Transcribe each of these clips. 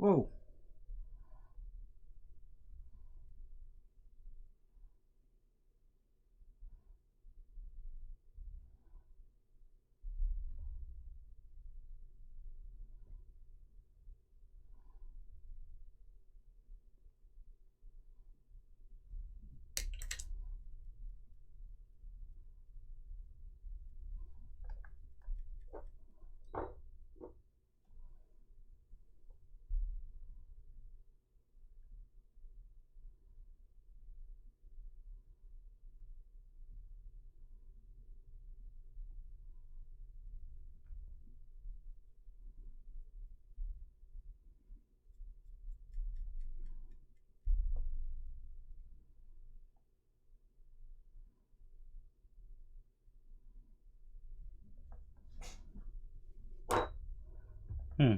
Whoa. Hmm.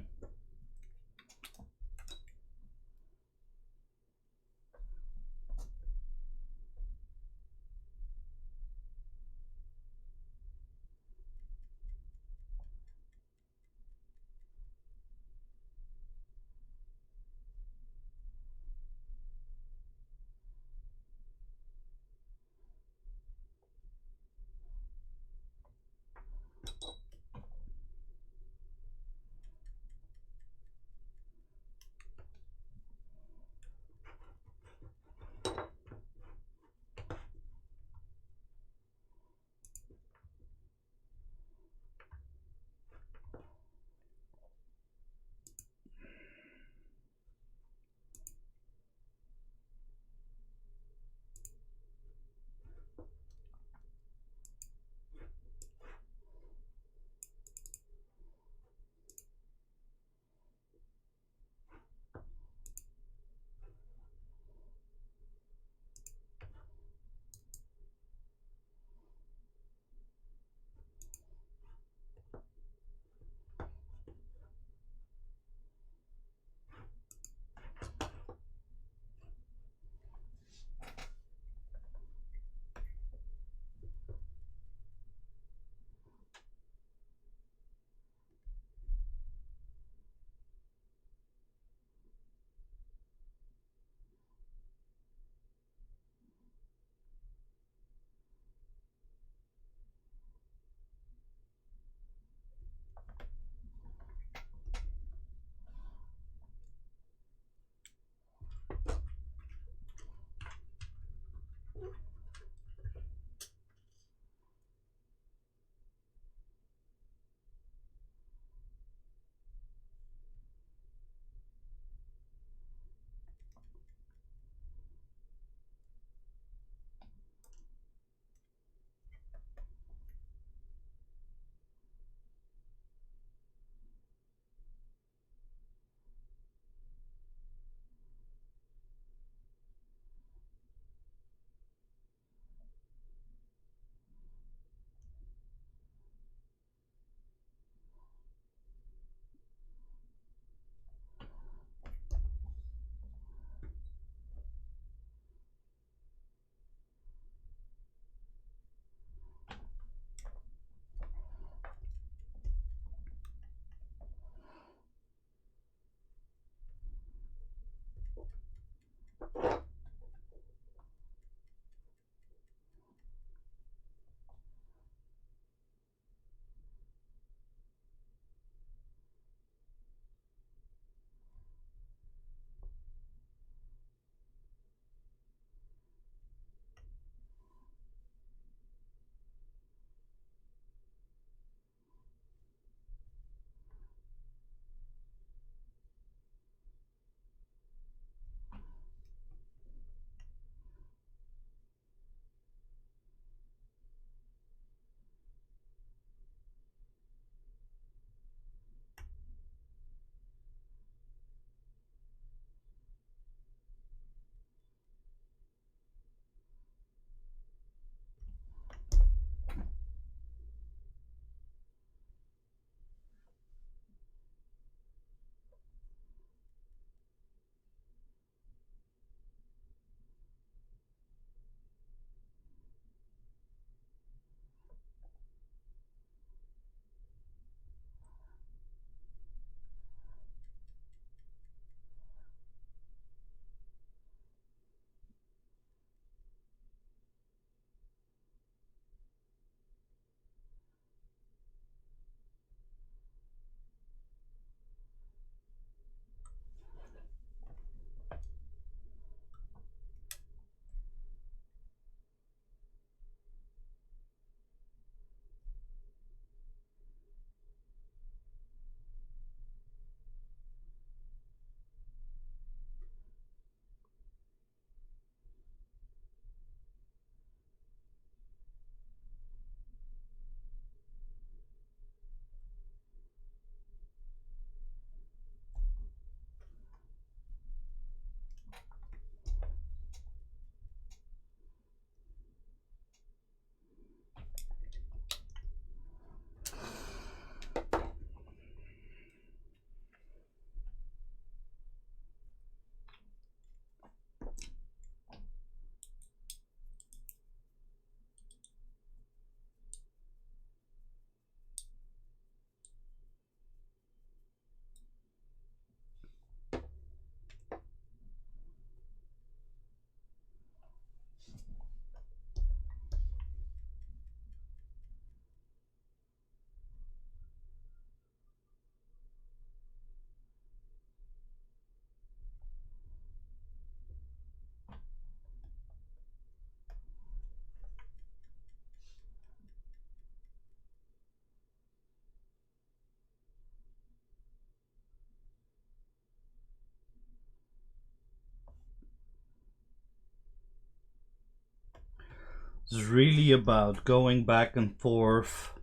It's really about going back and forth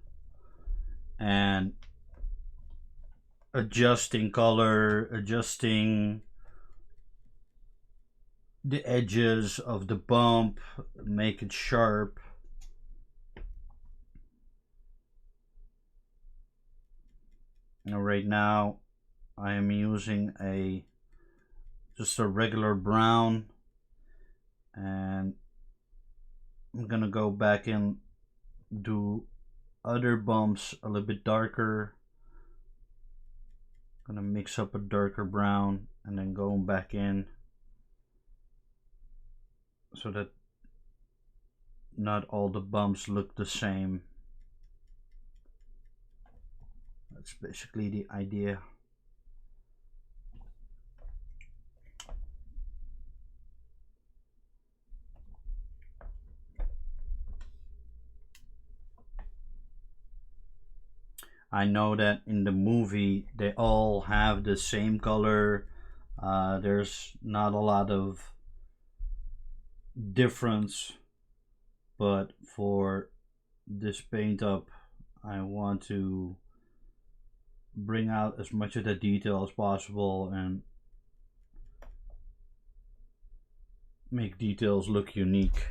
and adjusting color, adjusting the edges of the bump, make it sharp. Now right now I am using just a regular brown, and I'm gonna go back and do other bumps a little bit darker. Gonna mix up a darker brown and then go back in so that not all the bumps look the same. That's basically the idea. I know that in the movie they all have the same color. There's not a lot of difference, but for this paint up I want to bring out as much of the detail as possible and make details look unique.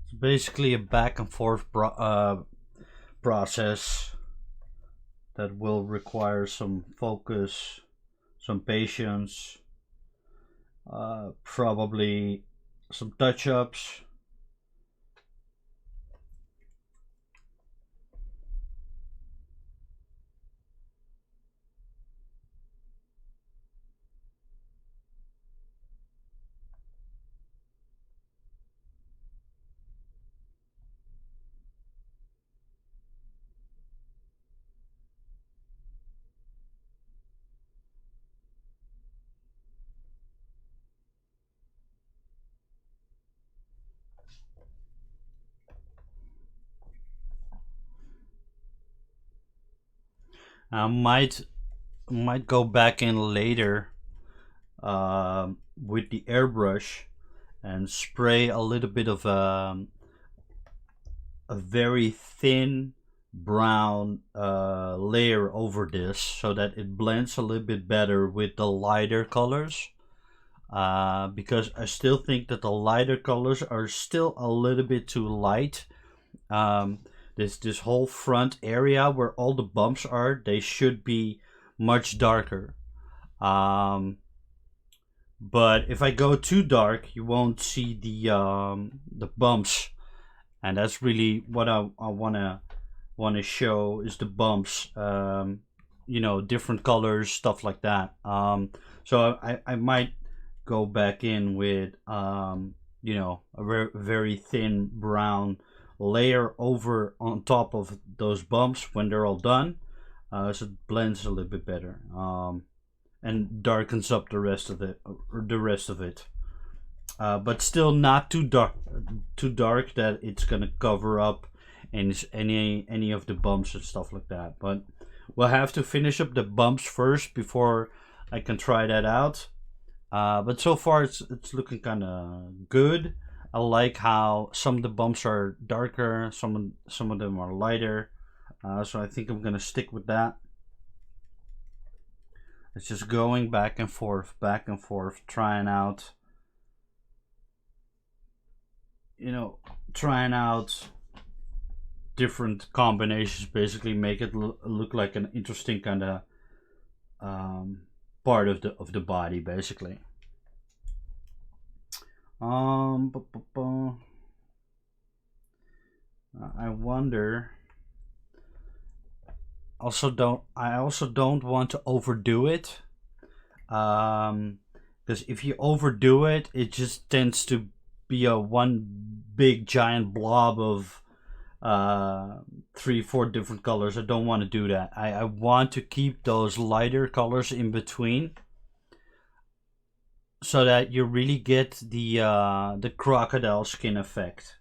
It's basically a back and forth process that will require some focus, some patience, probably some touch-ups. I might go back in later with the airbrush and spray a little bit of a very thin brown layer over this so that it blends a little bit better with the lighter colors, because I still think that the lighter colors are still a little bit too light. This whole front area where all the bumps are, they should be much darker. But if I go too dark, you won't see the bumps, and that's really what I wanna show is the bumps. You know, different colors, stuff like that. So I might go back in with you know, a very thin brown layer over on top of those bumps when they're all done, so it blends a little bit better, and darkens up the rest of it, but still not too dark that it's gonna cover up any of the bumps and stuff like that. But we'll have to finish up the bumps first before I can try that out. But so far it's looking kind of good. I like how some of the bumps are darker, some of them are lighter, so I think I'm gonna stick with that. It's just going back and forth, trying out, you know, trying out different combinations. Basically, make it look like an interesting kind of part of the body, basically. bu- bu- bu- I wonder. I also don't want to overdo it. Because if you overdo it, it just tends to be a one big giant blob of 3, 4 different colors. I don't want to do that. I want to keep those lighter colors in between, so that you really get the crocodile skin effect.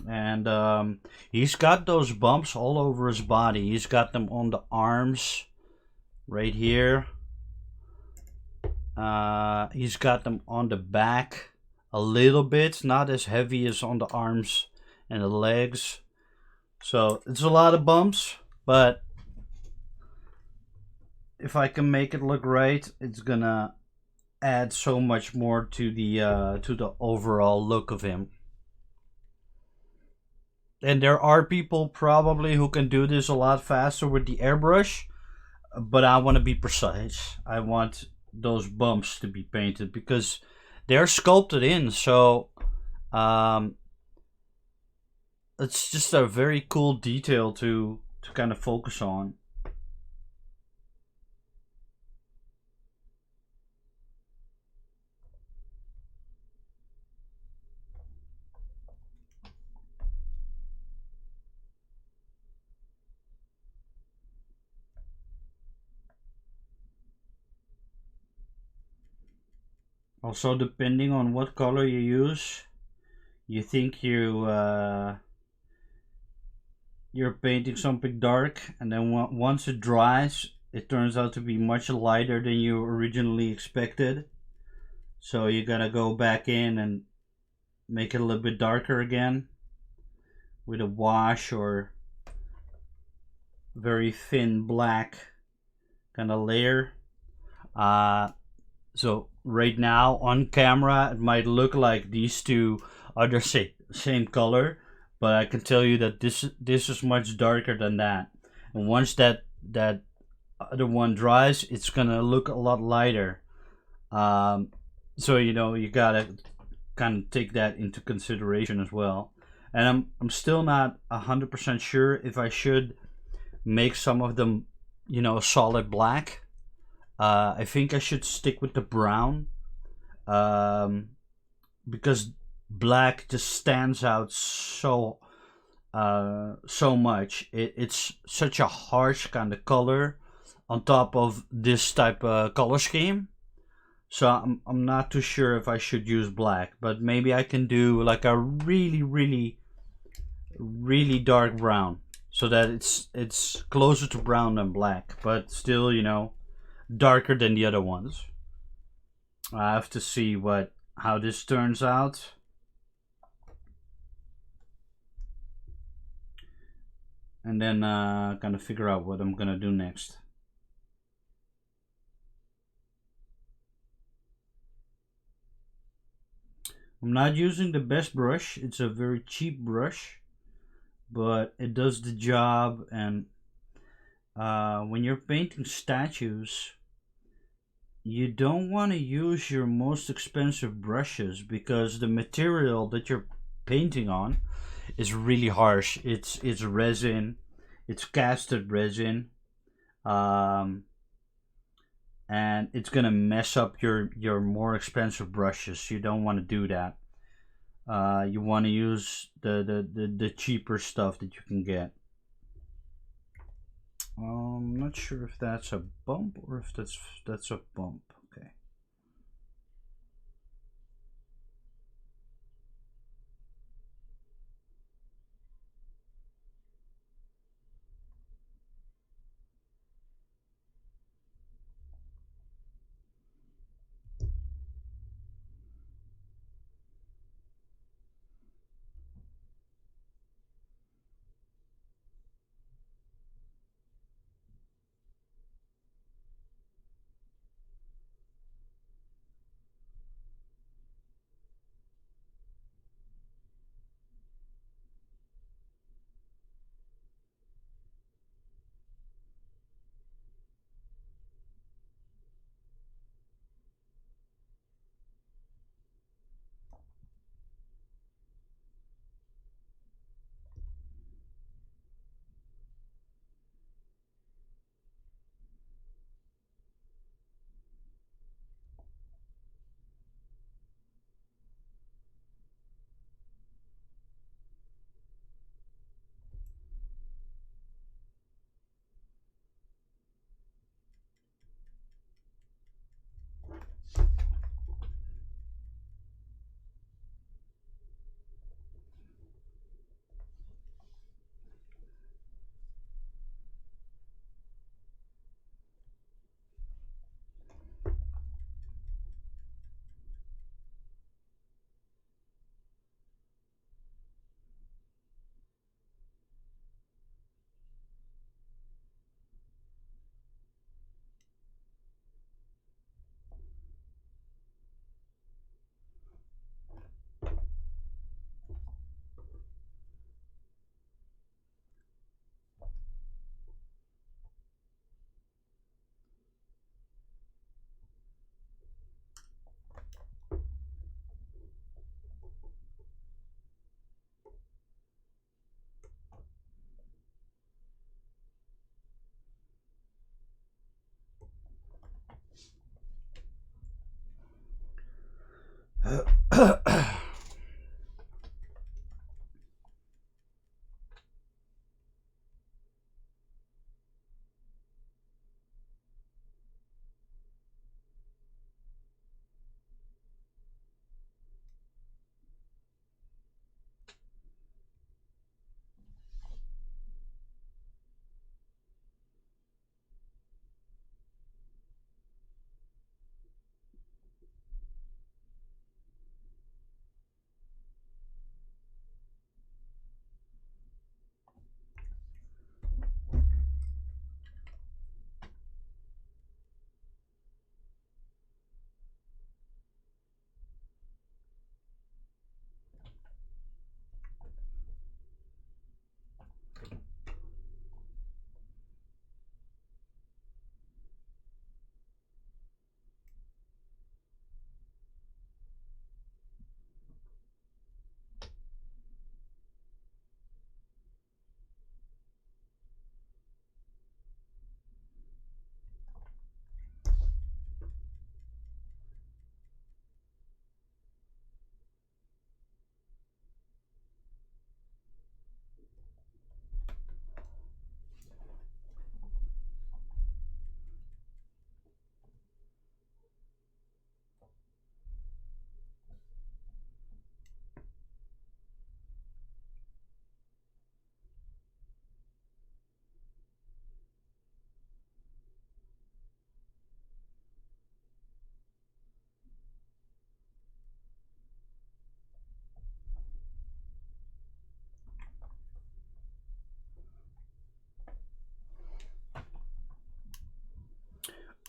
And he's got those bumps all over his body. He's got them on the arms, right here. He's got them on the back a little bit, not as heavy as on the arms and the legs. So it's a lot of bumps, but if I can make it look right, it's gonna add so much more to the overall look of him. And there are people probably who can do this a lot faster with the airbrush, but I want to be precise. I want those bumps to be painted because they're sculpted in, so um, it's just a very cool detail to kind of focus on. Also, depending on what color you use, you think you're painting something dark, and then once it dries, it turns out to be much lighter than you originally expected. So you gotta go back in and make it a little bit darker again with a wash or very thin black kind of layer. Uh, so right now on camera, it might look like these two are the same color, but I can tell you that this is much darker than that. And once that other one dries, it's gonna look a lot lighter. Um, so you gotta kind of take that into consideration as well. And I'm still not 100% sure if I should make some of them, solid black. I think I should stick with the brown, um, because black just stands out so much. It's such a harsh kind of color on top of this type of color scheme. So I'm not too sure if I should use black, but maybe I can do like a really really really dark brown, so that it's closer to brown than black, but still darker than the other ones. I have to see what how this turns out, and then kind of figure out what I'm gonna do next. I'm not using the best brush. It's a very cheap brush, but it does the job. And when you're painting statues, you don't want to use your most expensive brushes because the material that you're painting on is really harsh. It's resin, it's casted resin, um, and it's gonna mess up your more expensive brushes. You don't want to do that. You want to use the cheaper stuff that you can get. I'm not sure if that's a bump or if that's a bump. Okay.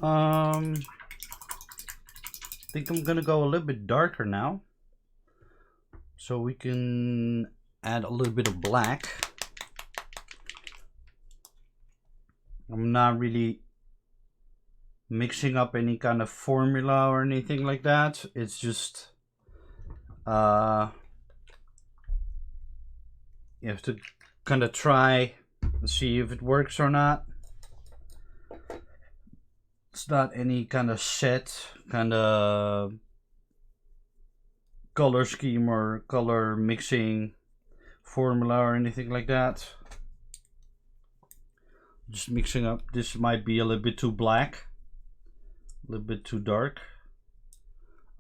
I think I'm gonna go a little bit darker now, so we can add a little bit of black. I'm not really mixing up any kind of formula or anything like that. It's just you have to kind of try and see if it works or not. It's not any kind of set kind of color scheme or color mixing formula or anything like that. Just mixing up. This might be a little bit too black, a little bit too dark.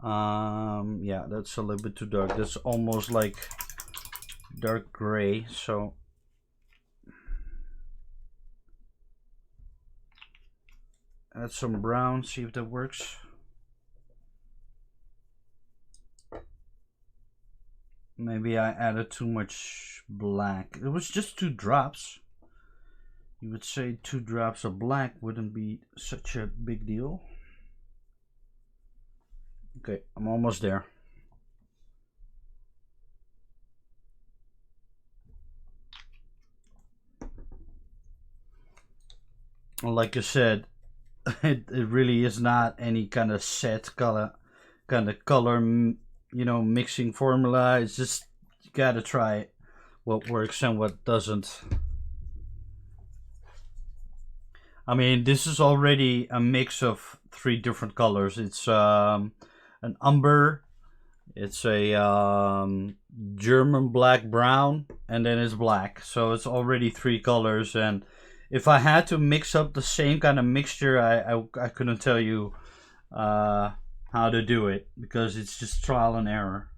Yeah, that's a little bit too dark. That's almost like dark gray. So add some brown, see if that works. Maybe I added too much black. It was just 2 drops. You would say 2 drops of black wouldn't be such a big deal. Okay, I'm almost there. Like I said, it really is not any kind of set color, you know, mixing formula. It's just you gotta try it, what works and what doesn't. I mean, this is already a mix of 3 different colors. It's an umber, it's a German black brown, and then it's black. So it's already 3 colors. And if I had to mix up the same kind of mixture, I couldn't tell you how to do it, because it's just trial and error.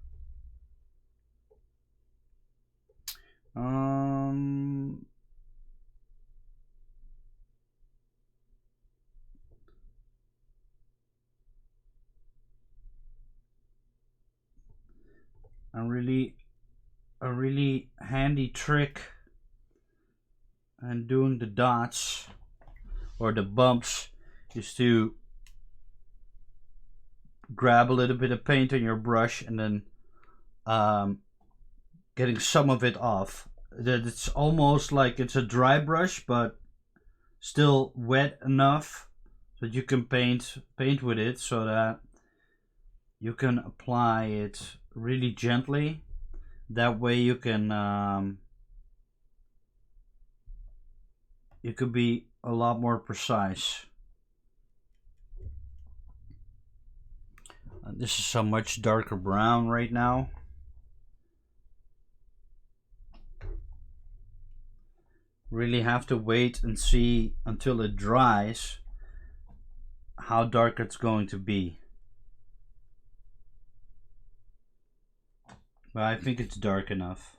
A really handy trick and doing the dots or the bumps is to grab a little bit of paint on your brush and then getting some of it off. That it's almost like it's a dry brush, but still wet enough that you can paint with it, so that you can apply it really gently. That way you can be a lot more precise. This is a much darker brown right now. Really have to wait and see until it dries how dark it's going to be. But I think it's dark enough.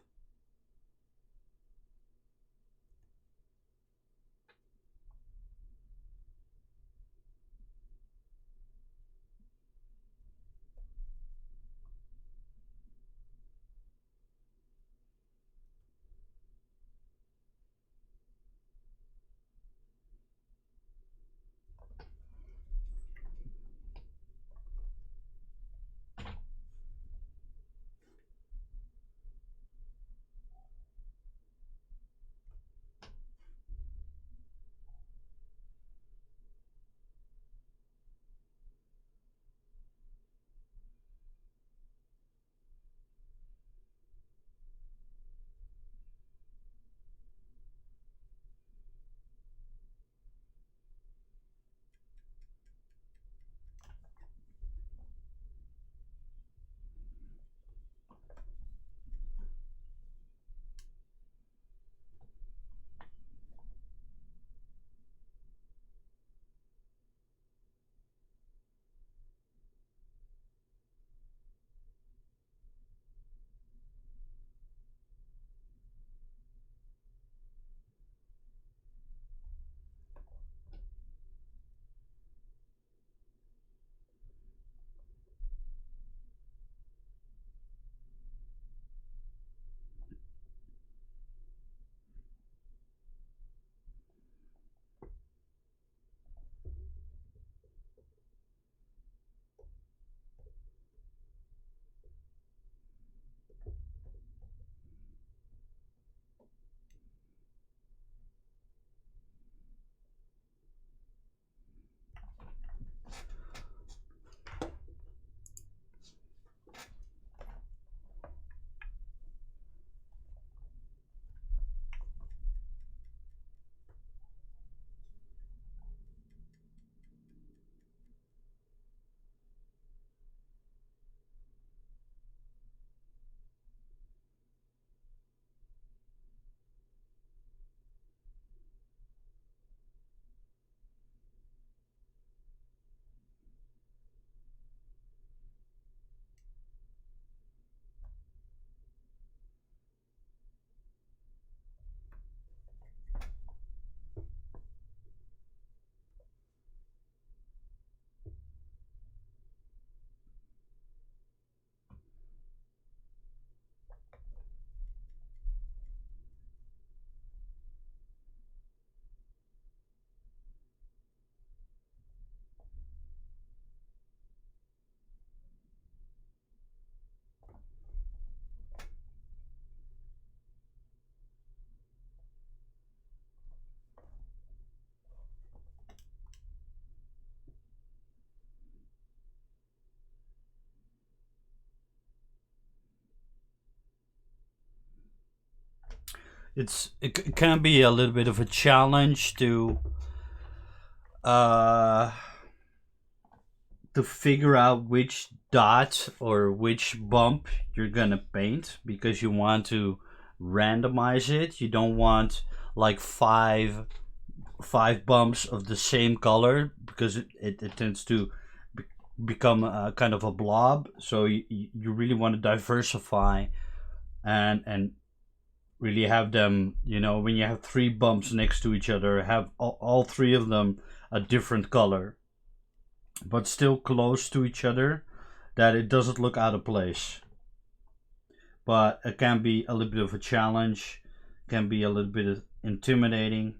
it can be a little bit of a challenge uh to figure out which dot or which bump you're gonna paint, because you want to randomize it. You don't want like five bumps of the same color, because it tends to become a kind of a blob. So you really want to diversify and really have them, when you have three bumps next to each other, have all three of them a different color but still close to each other, that it doesn't look out of place. But it can be a little bit of a challenge, can be a little bit intimidating.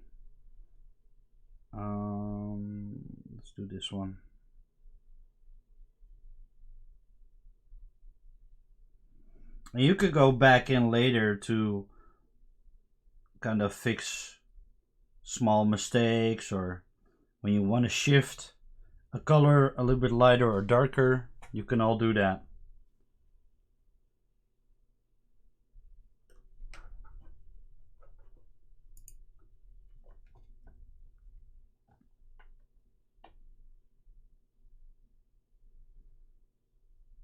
Let's do this one. And you could go back in later to kind of fix small mistakes, or when you want to shift a color a little bit lighter or darker, you can all do that.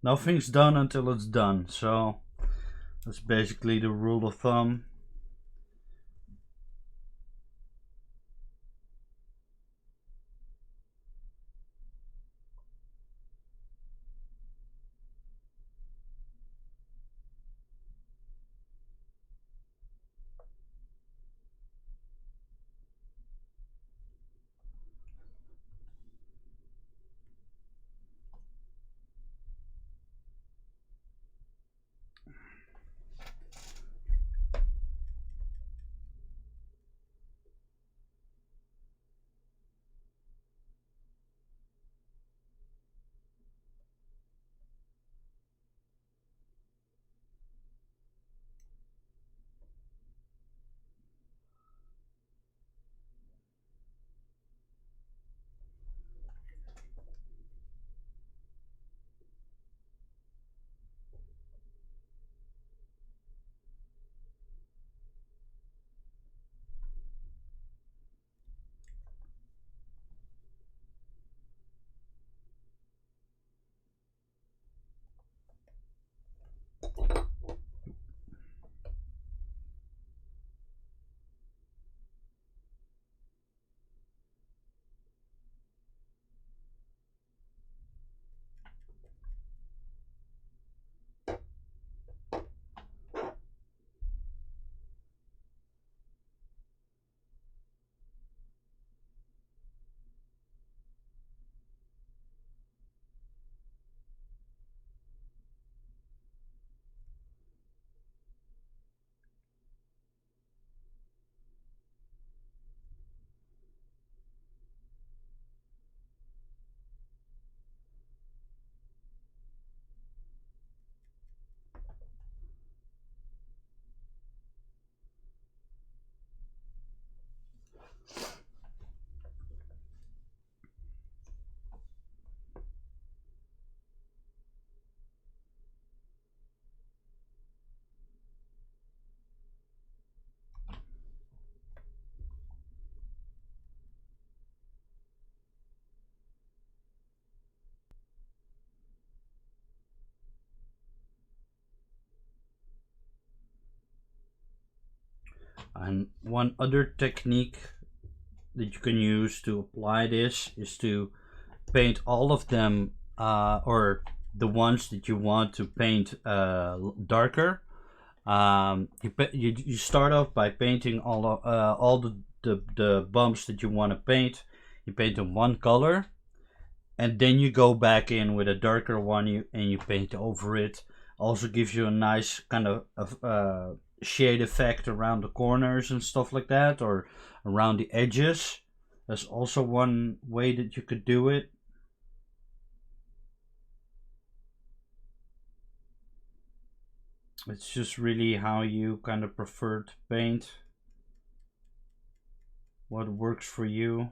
Nothing's done until it's done, so that's basically the rule of thumb. And one other technique that you can use to apply this is to paint all of them, or the ones that you want to paint darker. You start off by painting all the bumps that you want to paint. You paint them one color, and then you go back in with a darker one, and you paint over it. Also gives you a nice kind of shade effect around the corners and stuff like that, or around the edges. That's also one way that you could do it. It's just really how you kind of prefer to paint, what works for you.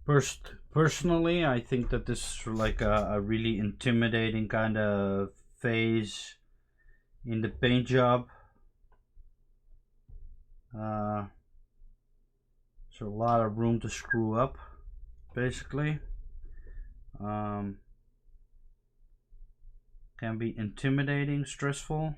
Personally, I think that this is like a really intimidating kind of phase in the paint job. There's a lot of room to screw up, basically. Can be intimidating, stressful.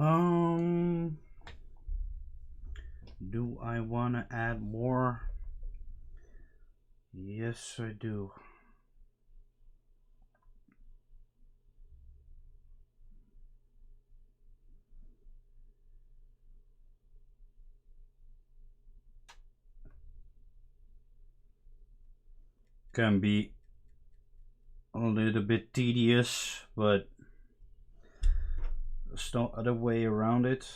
Um, do I want to add more? Yes, I do. Can be a little bit tedious, but there's no other way around it.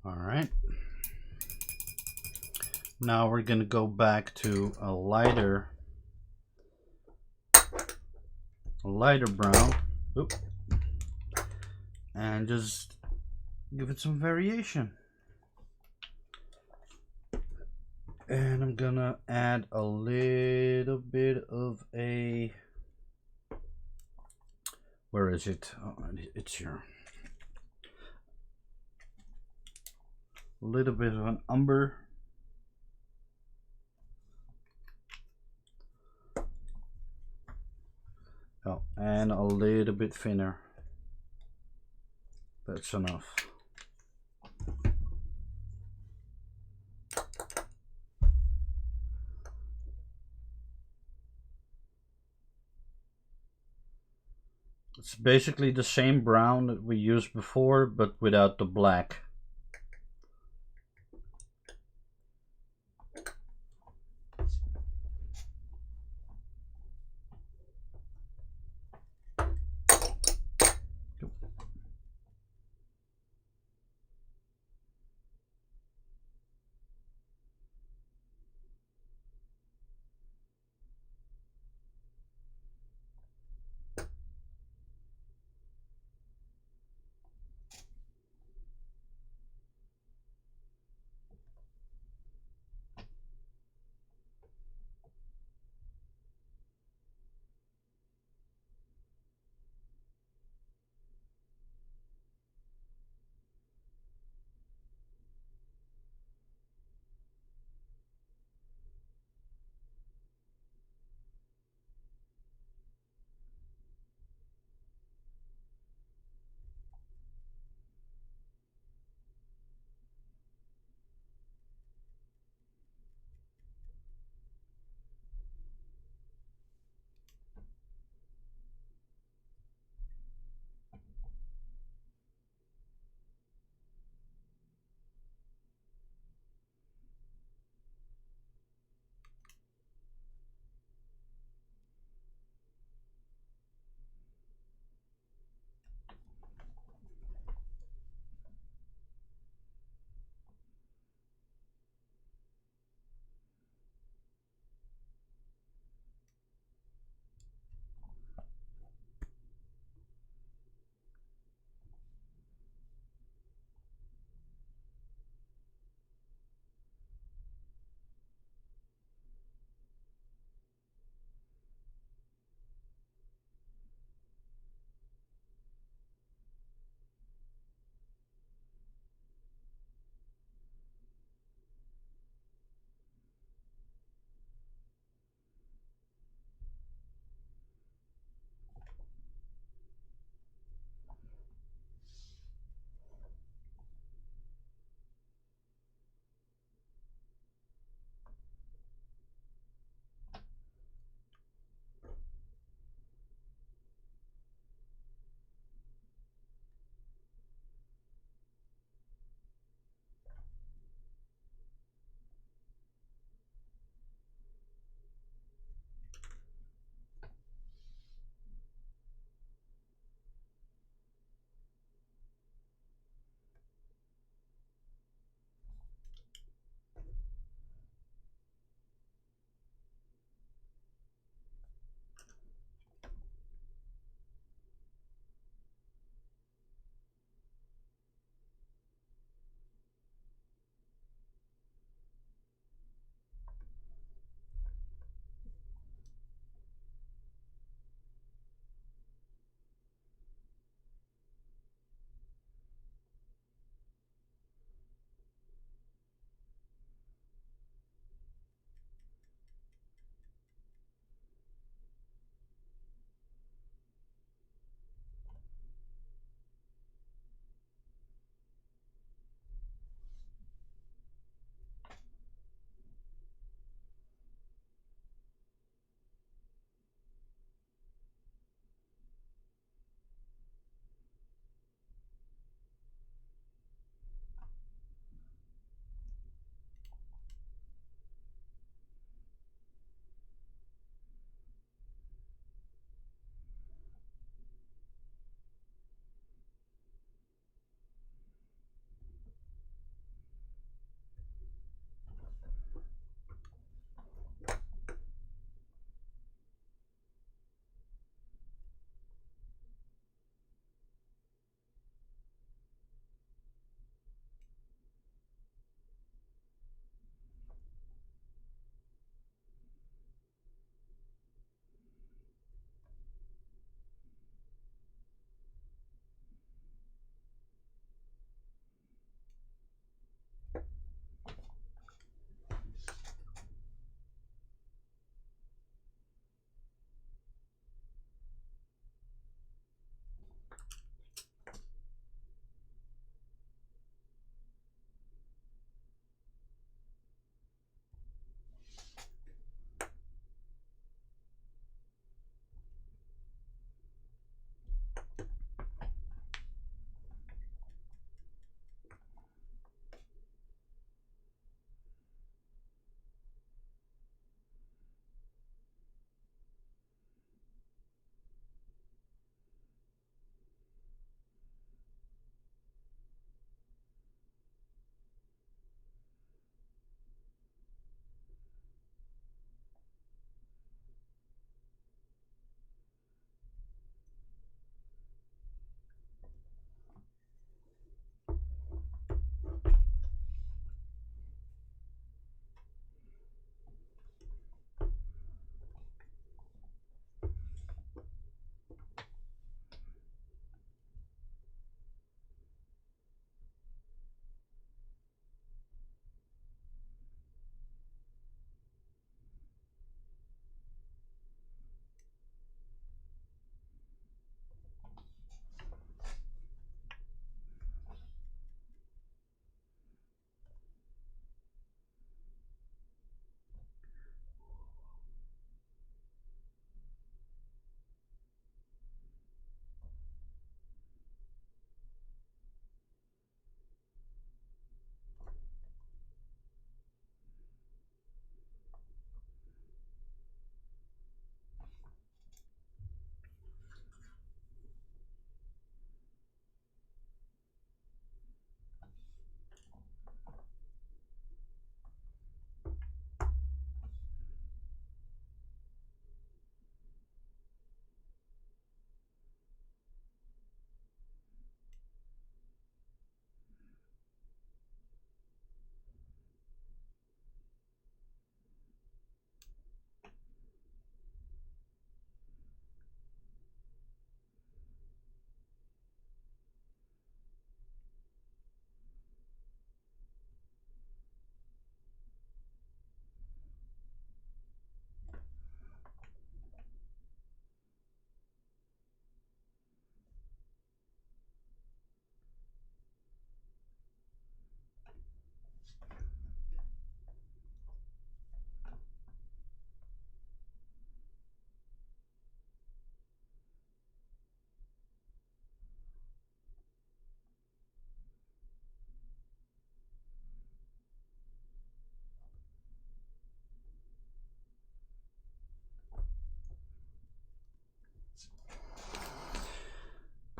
All right. Now we're gonna go back to a lighter brown. Oop. And just give it some variation. And I'm gonna add a little bit of a, where is it? Oh, it's here. A little bit of an umber. Oh, and a little bit thinner. That's enough. It's basically the same brown that we used before, but without the black.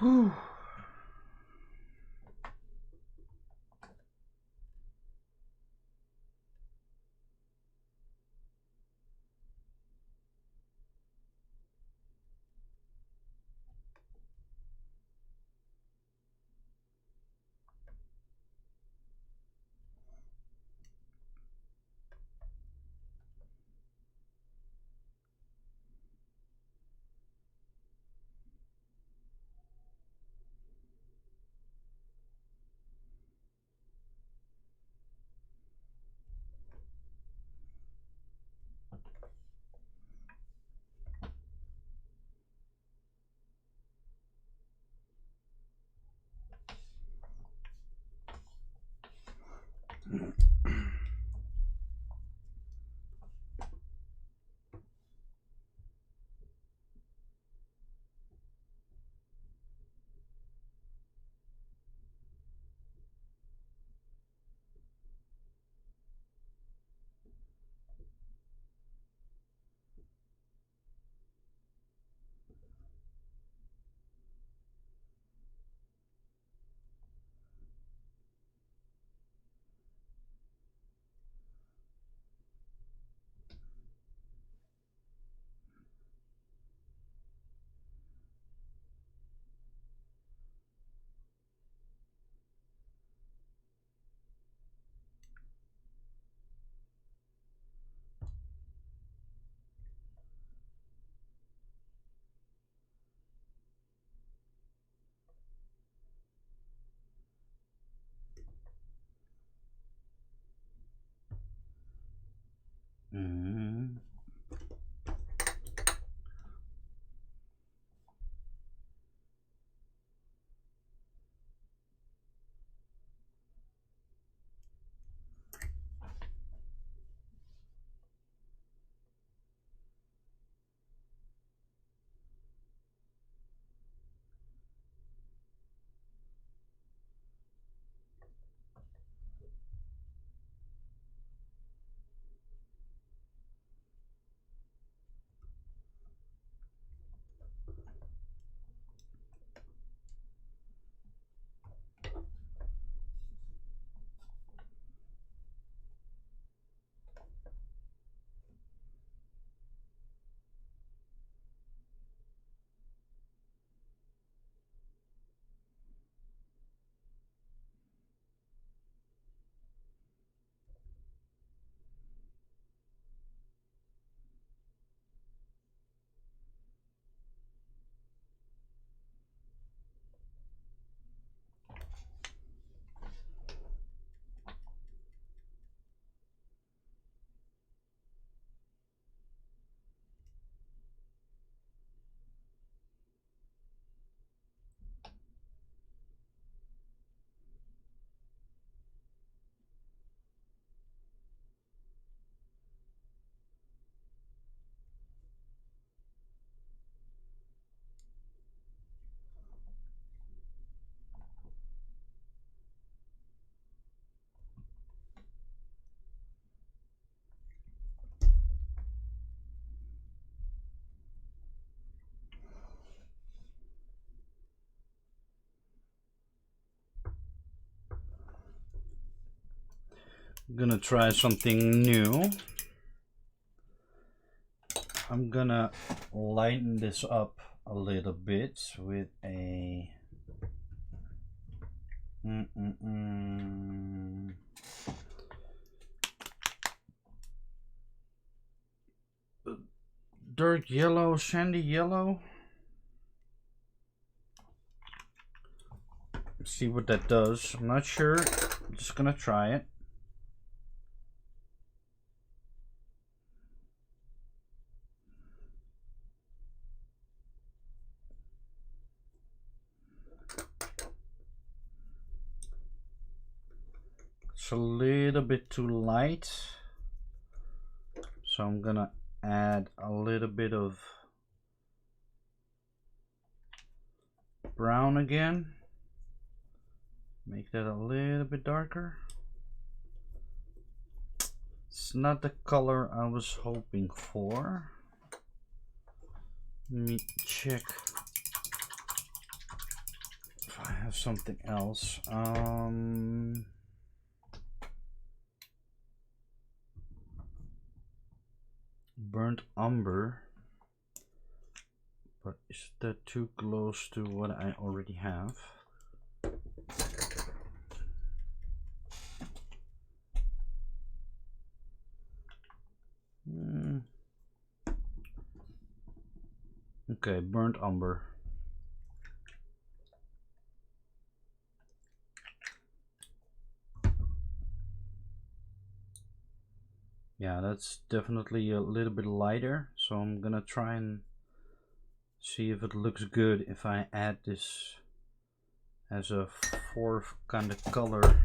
Whew. Mm. I'm gonna try something new. I'm gonna lighten this up a little bit with a dark yellow, sandy yellow. See what that does. I'm not sure. I'm just gonna try it. It's a little bit too light, so I'm gonna add a little bit of brown again. Make that a little bit darker. It's not the color I was hoping for. Let me check. if I have something else. Burnt umber, but is that too close to what I already have? Okay, burnt umber. Yeah, that's definitely a little bit lighter, so I'm gonna try and see if it looks good if I add this as a fourth kind of color.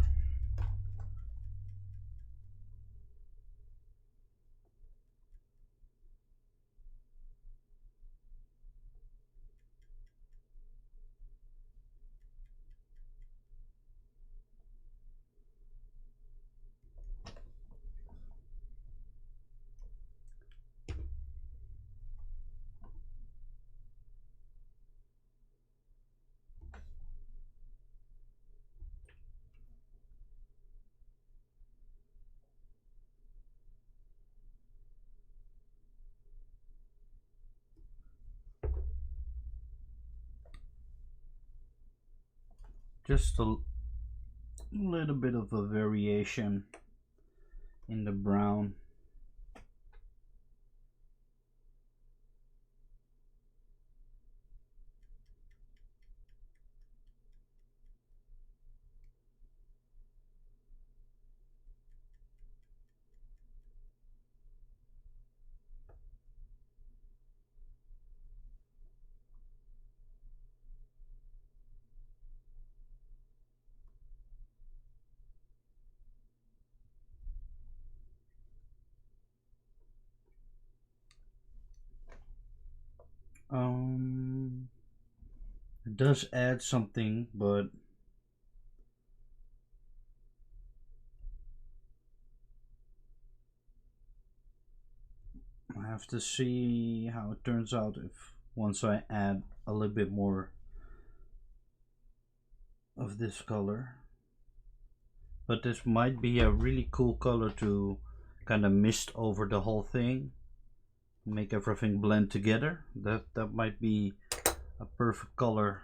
Just a little bit of a variation in the brown. It does add something, but I have to see how it turns out if once I add a little bit more of this color. But this might be a really cool color to kind of mist over the whole thing, make everything blend together. That might be a perfect color.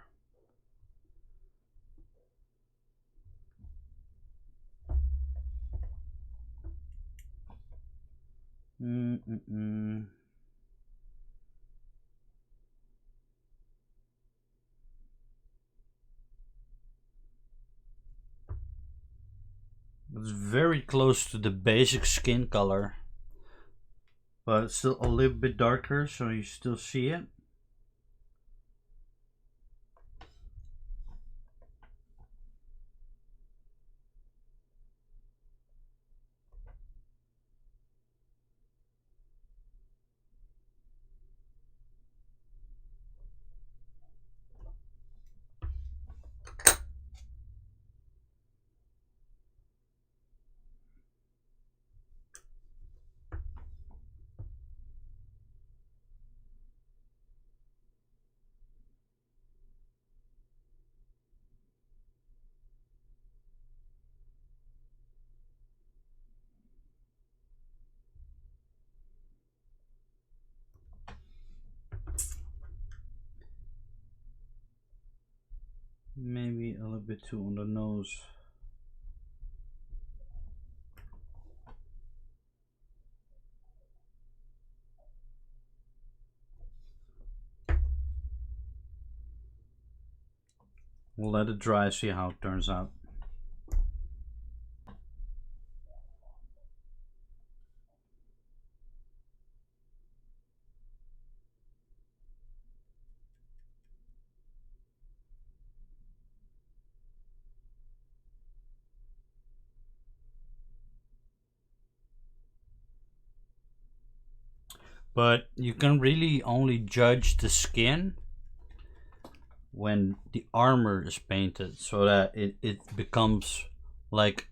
It's very close to the basic skin color, but it's still a little bit darker, so you still see it. Maybe a little bit too on the nose. We'll let it dry, see how it turns out. But you can really only judge the skin when the armor is painted, so that it becomes like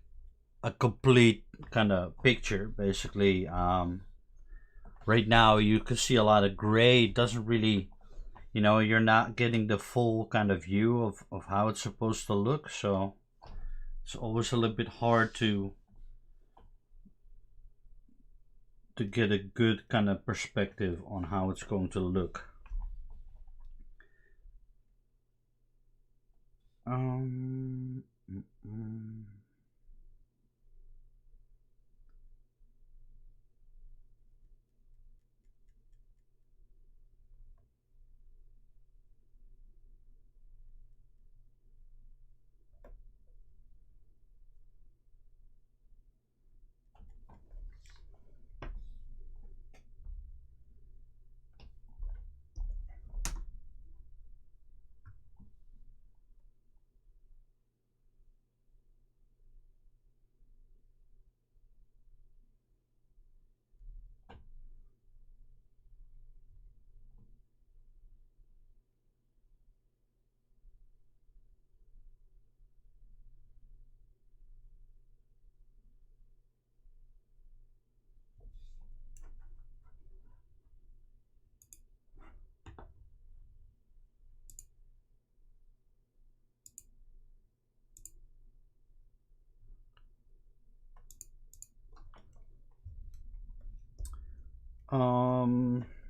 a complete kind of picture, basically. Right now you can see a lot of gray. It doesn't really you know, you're not getting the full kind of view of how it's supposed to look. So it's always a little bit hard to get a good kind of perspective on how it's going to look. Mm -mm.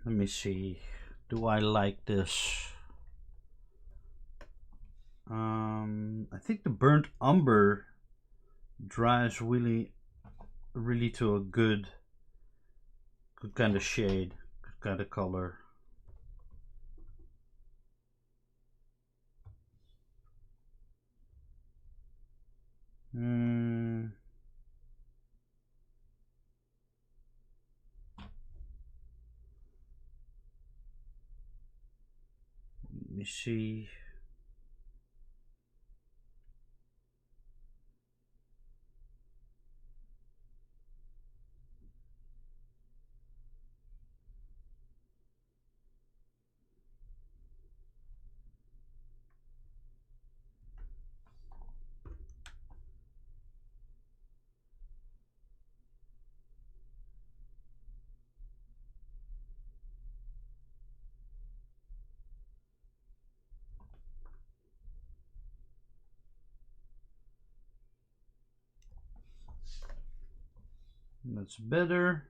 Let me see. Do I like this? I think the burnt umber dries really to a good kind of shade, good kind of color. Let me see. That's better.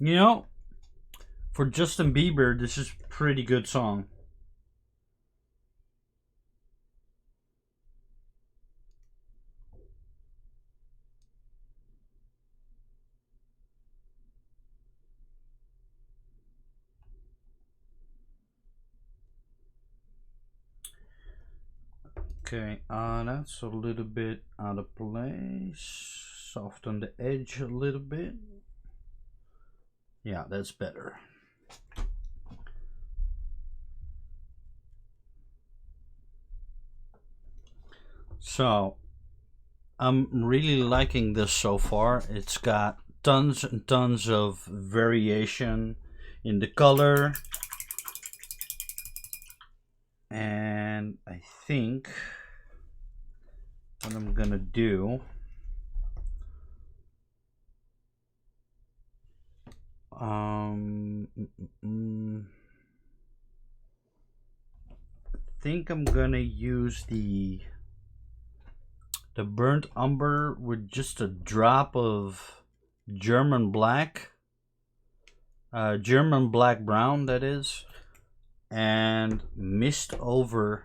You know, for Justin Bieber, this is a pretty good song. Okay, that's a little bit out of place. Soften the edge a little bit. Yeah, that's better. So, I'm really liking this so far. It's got tons and tons of variation in the color. And I think what I'm gonna do, I think I'm gonna use the burnt umber with just a drop of German black, German black brown, that is, and mist over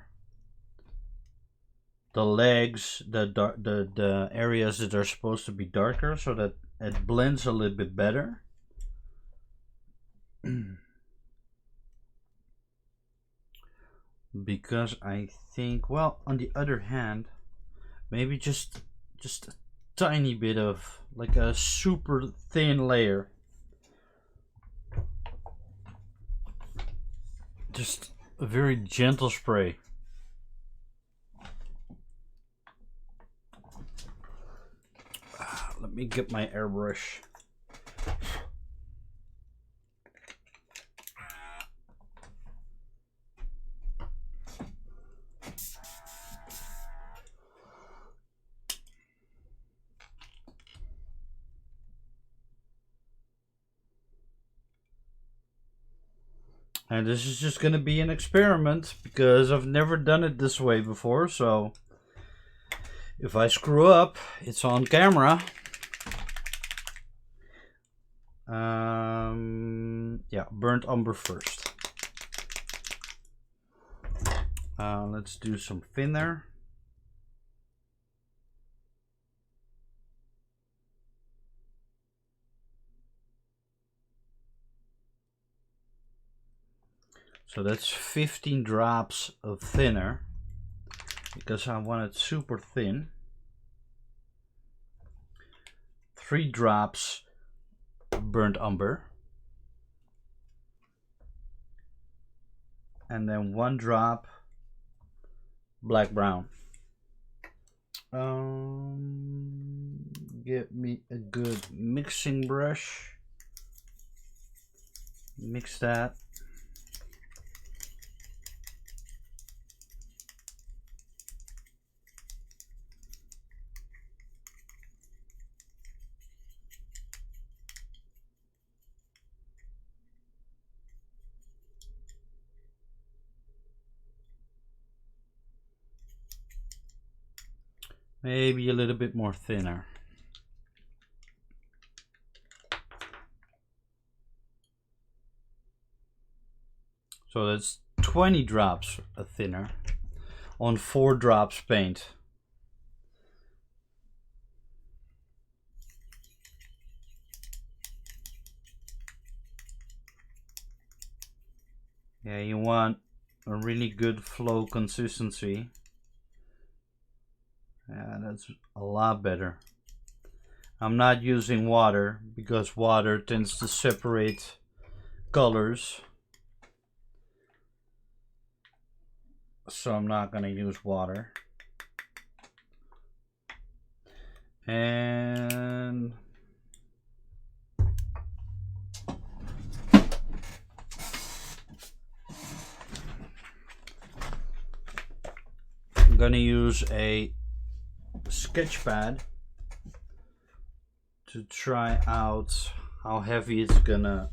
the legs, the areas that are supposed to be darker, so that it blends a little bit better. Because I think, well, on the other hand, maybe just a tiny bit of, like a super thin layer. Just a very gentle spray. Let me get my airbrush. And this is just going to be an experiment because I've never done it this way before. So if I screw up, it's on camera. Yeah, burnt umber first. Let's do some thinner. So that's 15 drops of thinner because I want it super thin. 3 drops burnt umber. And then 1 drop black brown. Get me a good mixing brush. Mix that. Maybe a little bit more thinner. So that's 20 drops of thinner on 4 drops paint. Yeah, you want a really good flow consistency. Yeah, that's a lot better. I'm not using water because water tends to separate colors. So I'm not going to use water. And I'm going to use a sketch pad to try out how heavy it's gonna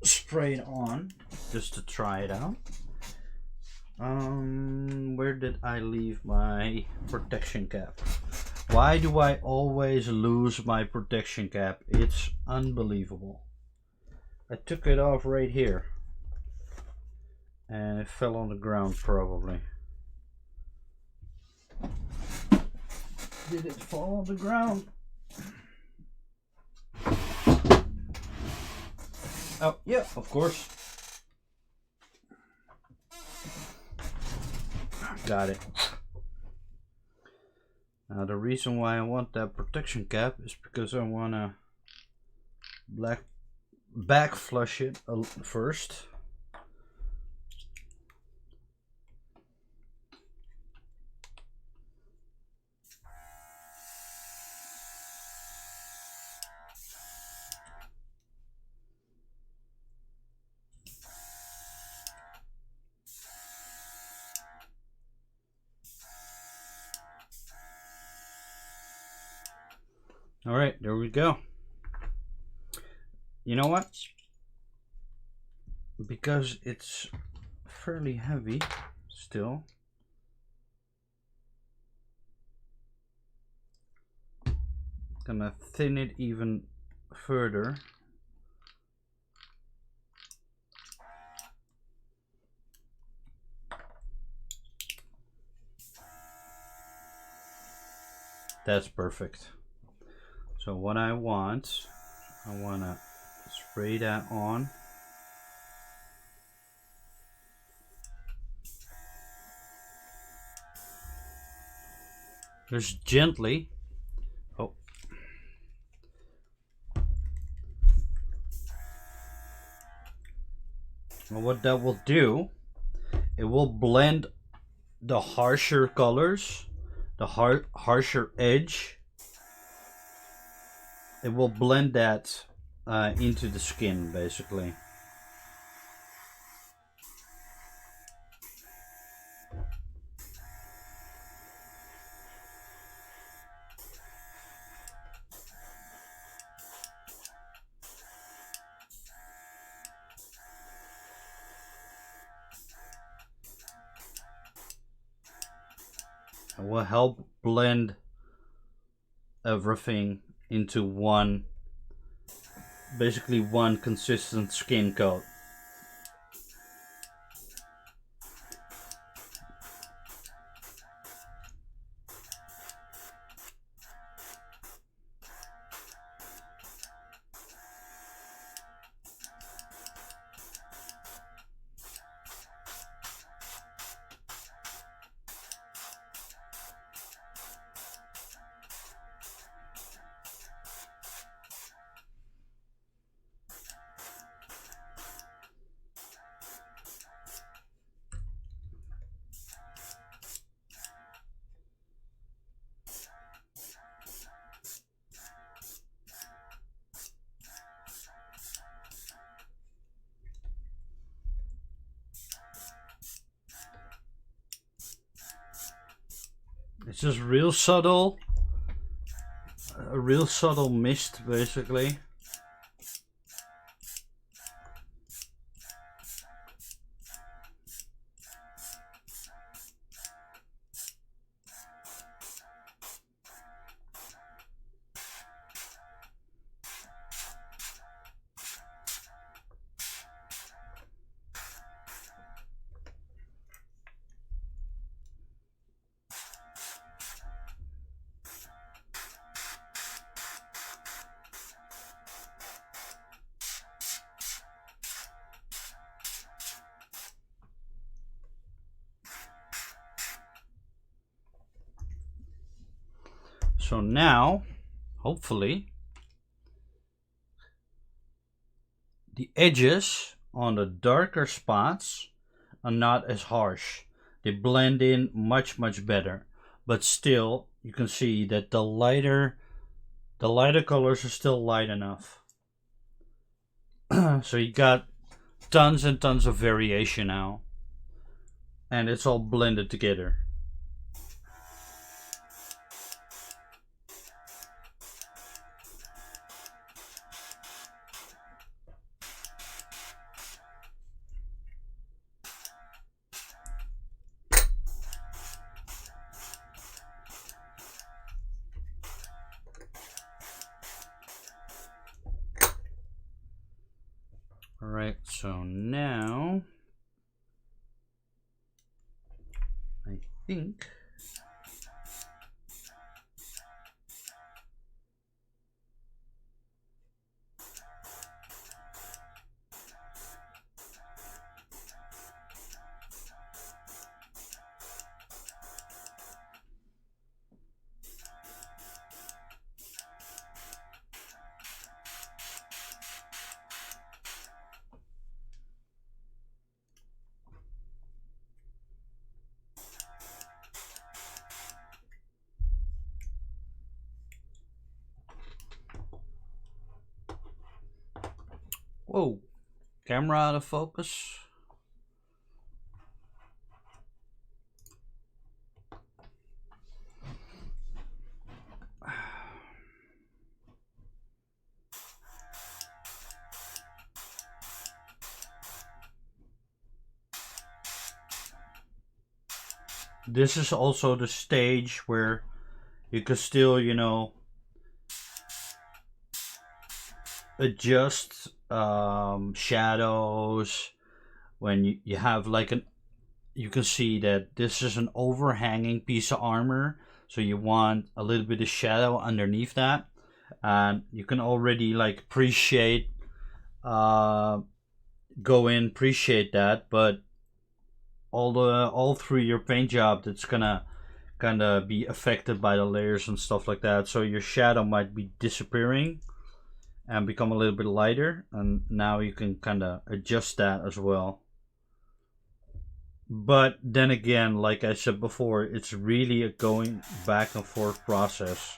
spray it on, just to try it out. Where did I leave my protection cap? Why do I always lose my protection cap? It's unbelievable. I took it off right here and it fell on the ground probably. Did it fall on the ground? Oh, yeah, of course. Got it. Now the reason why I want that protection cap is because I want to back flush it first. All right, there we go. You know what? Because it's fairly heavy still, gonna thin it even further. That's perfect. So what I want to spray that on. Just gently. Oh. And what that will do, it will blend the harsher colors, the harsher edge. It will blend that into the skin, basically. It will help blend everything into one, basically one consistent skin coat. It's just real subtle, a real subtle mist, basically. So now, hopefully, the edges on the darker spots are not as harsh. They blend in much better. But still, you can see that the lighter colors are still light enough. So you got tons and tons of variation now. And it's all blended together. Alright, so now I think whoa, camera out of focus. This is also the stage where you can still, you know, adjust shadows. When you have like you can see that this is an overhanging piece of armor, so you want a little bit of shadow underneath that, and you can already like appreciate go in, appreciate that, but all through your paint job, that's gonna kind of be affected by the layers and stuff like that. So your shadow might be disappearing and become a little bit lighter, and now you can kind of adjust that as well. But then again, like I said before, it's really a going back and forth process.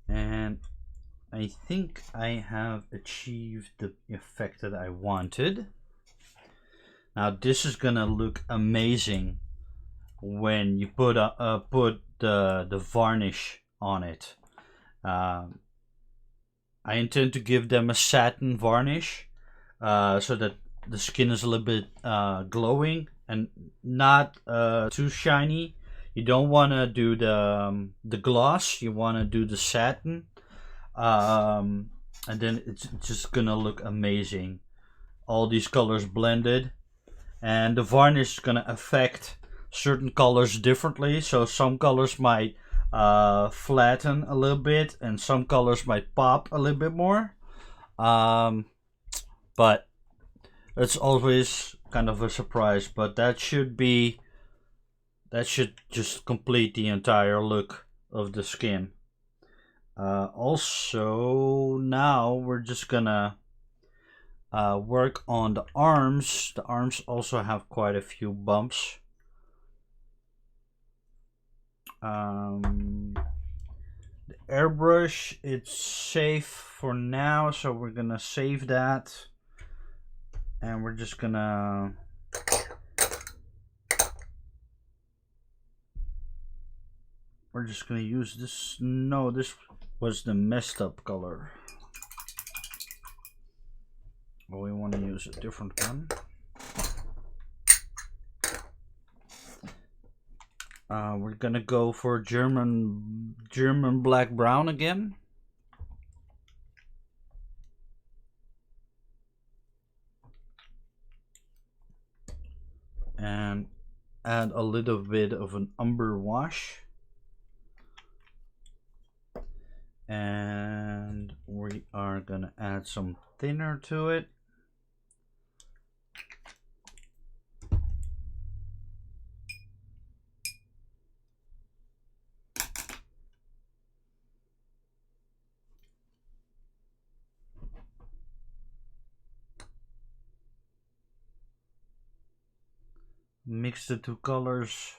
And I think I have achieved the effect that I wanted. Now this is gonna look amazing when you put the varnish on it. I intend to give them a satin varnish, so that the skin is a little bit glowing and not too shiny. You don't want to do the gloss. You want to do the satin, and then it's just gonna look amazing. All these colors blended, and the varnish is gonna affect certain colors differently. So some colors might flatten a little bit, and some colors might pop a little bit more. But it's always kind of a surprise. But that should just complete the entire look of the skin. Also, now we're just gonna work on the arms. The arms also have quite a few bumps. The airbrush, it's safe for now, so we're gonna save that, and we're just gonna use this. No, this was the messed up color. Well, we want to use a different one. We're gonna go for German black brown again. And add a little bit of an umber wash. And we are gonna add some thinner to it. Mix the two colors.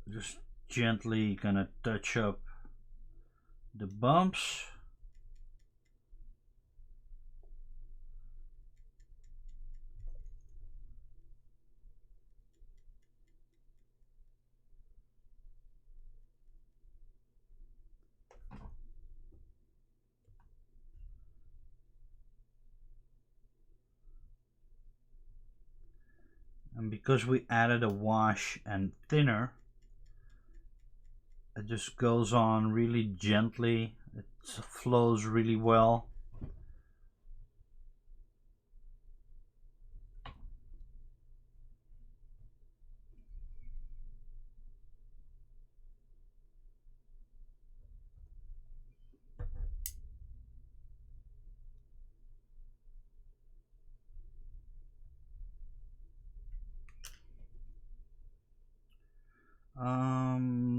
Just gently gonna touch up the bumps. And because we added a wash and thinner, it just goes on really gently. It flows really well.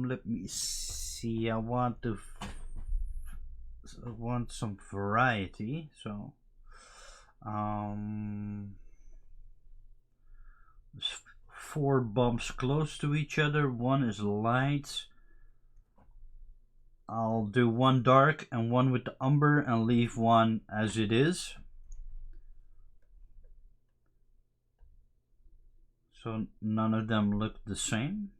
Let me see. I want some variety, so there's 4 bumps close to each other. One is light. I'll do one dark and one with the umber and leave one as it is. So none of them look the same.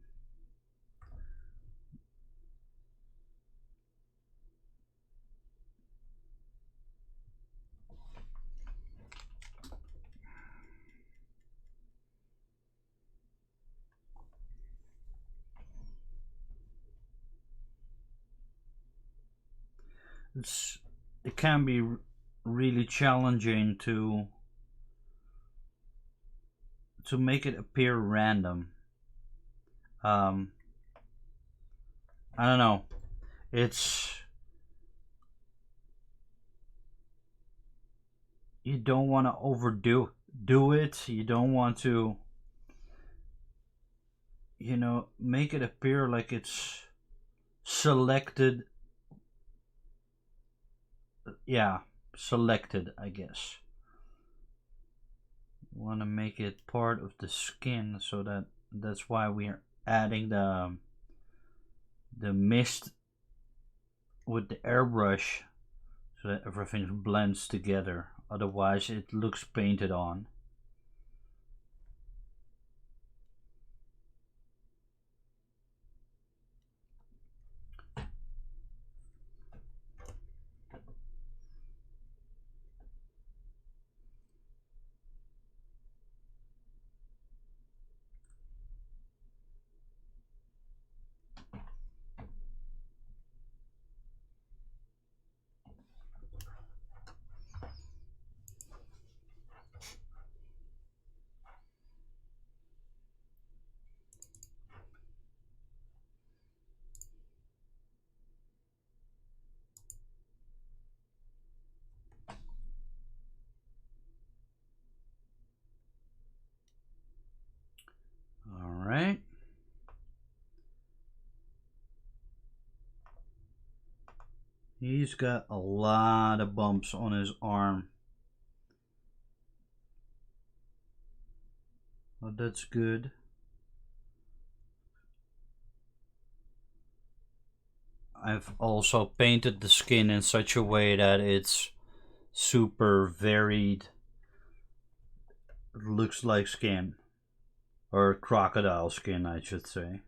it can be really challenging to make it appear random. I don't know. It's you don't want to overdo it. You don't want to, make it appear like it's selected. Yeah, selected, I guess. You want to make it part of the skin, so that's why we're adding the mist with the airbrush, so that everything blends together. Otherwise it looks painted on. All right. He's got a lot of bumps on his arm. Oh, that's good. I've also painted the skin in such a way that it's super varied. It looks like skin. Or crocodile skin, I should say.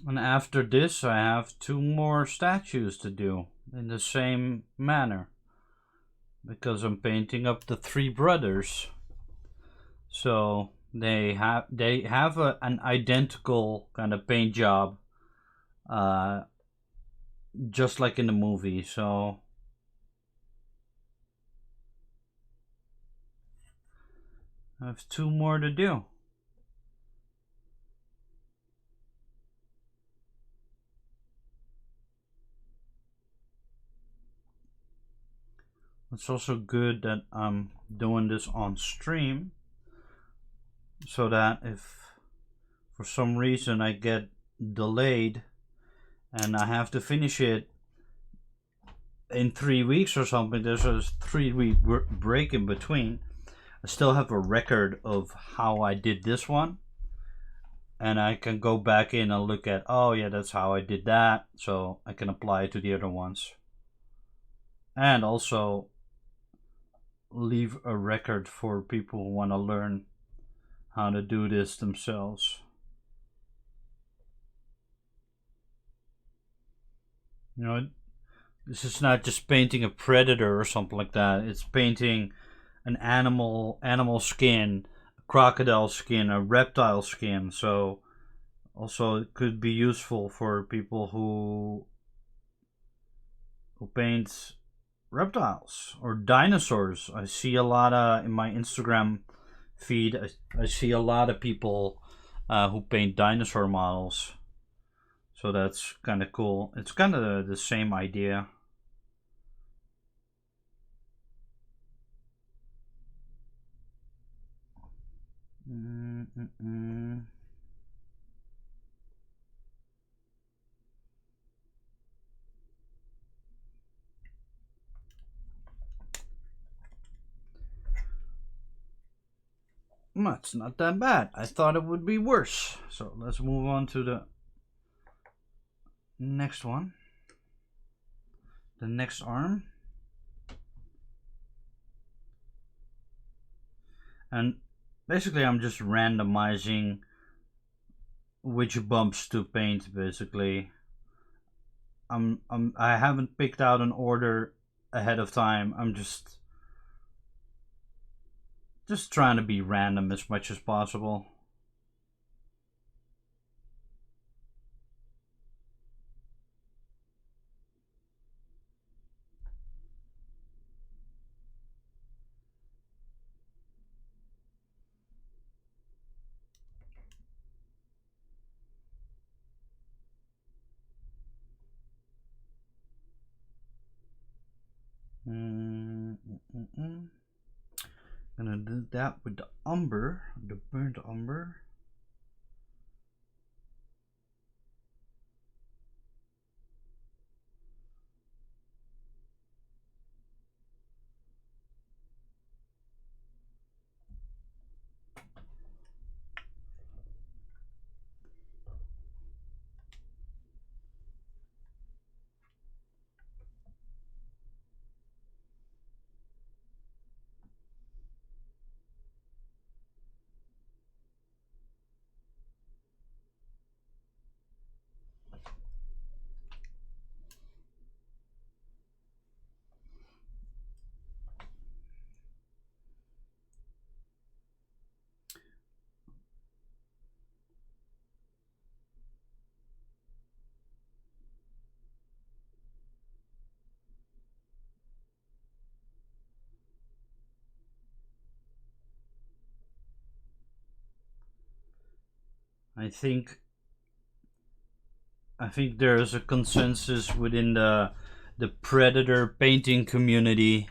And after this, I have 2 more statues to do in the same manner, because I'm painting up the 3 brothers. So they have an identical kind of paint job, uh, just like in the movie. So I have 2 more to do. It's also good that I'm doing this on stream, so that if for some reason I get delayed and I have to finish it in 3 weeks or something, there's a 3-week break in between, I still have a record of how I did this one, and I can go back in and look at, oh yeah, that's how I did that, so I can apply it to the other ones. And also leave a record for people who want to learn how to do this themselves. You know, this is not just painting a predator or something like that. It's painting an animal skin, a crocodile skin, a reptile skin. So also it could be useful for people who paint reptiles or dinosaurs. I see a lot of in my Instagram feed. I see a lot of people who paint dinosaur models. So that's kind of cool. It's kind of the same idea. It's not that bad. I thought it would be worse. So let's move on to the next one. The next arm. And basically I'm just randomizing which bumps to paint, basically. I haven't picked out an order ahead of time. I'm just trying to be random as much as possible. Gonna do that with the umber, the burnt umber. I think there is a consensus within the Predator painting community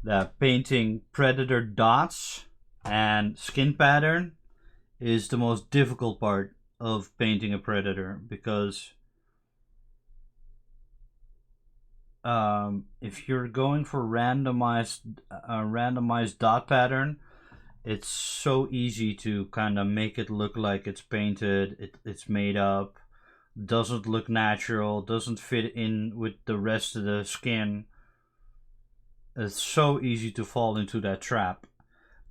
that painting Predator dots and skin pattern is the most difficult part of painting a Predator, because if you're going for randomized dot pattern, it's so easy to kind of make it look like it's painted, it's made up, doesn't look natural, doesn't fit in with the rest of the skin. It's so easy to fall into that trap.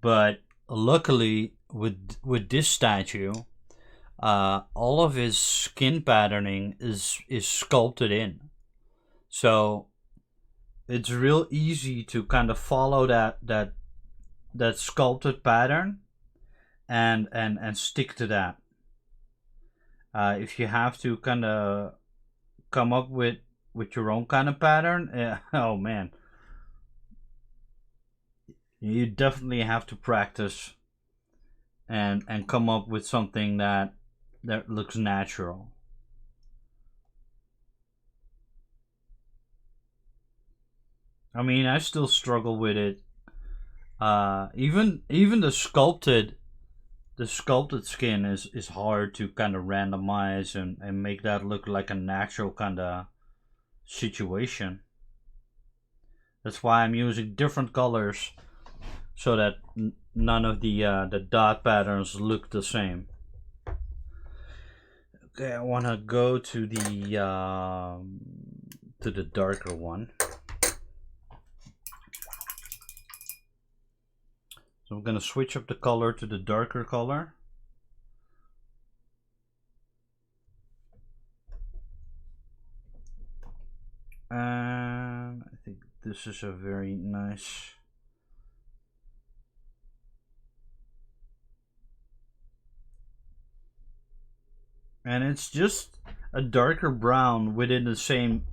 But luckily with this statue, all of his skin patterning is sculpted in, so it's real easy to kind of follow that sculpted pattern and stick to that. If you have to kind of come up with your own kind of pattern, oh man, you definitely have to practice and come up with something that looks natural. I mean, I still struggle with it. Even the sculpted skin is hard to kind of randomize and make that look like a natural kind of situation. That's why I'm using different colors so that none of the dot patterns look the same. Okay, I want to go to the darker one. So I'm going to switch up the color to the darker color. And I think this is a very nice and it's just a darker brown within the same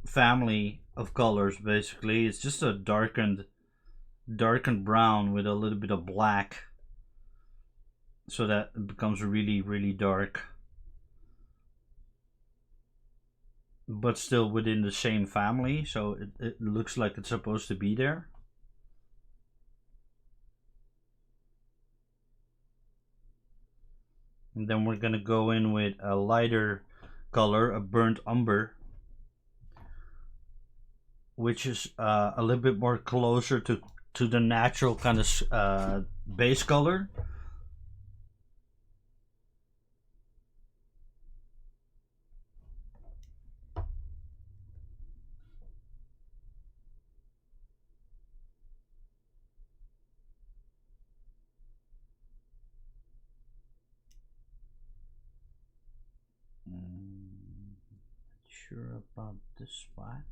family of colors. Basically, it's just a darkened brown with a little bit of black, so that it becomes really dark, but still within the same family, so it looks like it's supposed to be there. And then we're gonna go in with a lighter color, a burnt umber, which is a little bit more closer to to the natural kind of base color. Sure about this spot.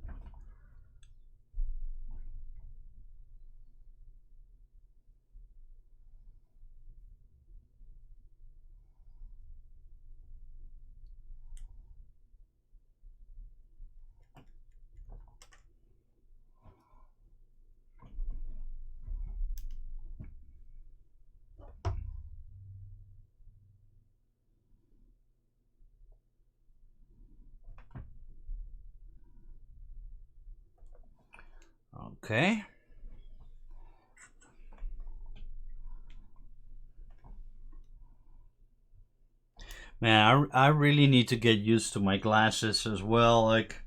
Okay. Man, I really need to get used to my glasses as well. Like,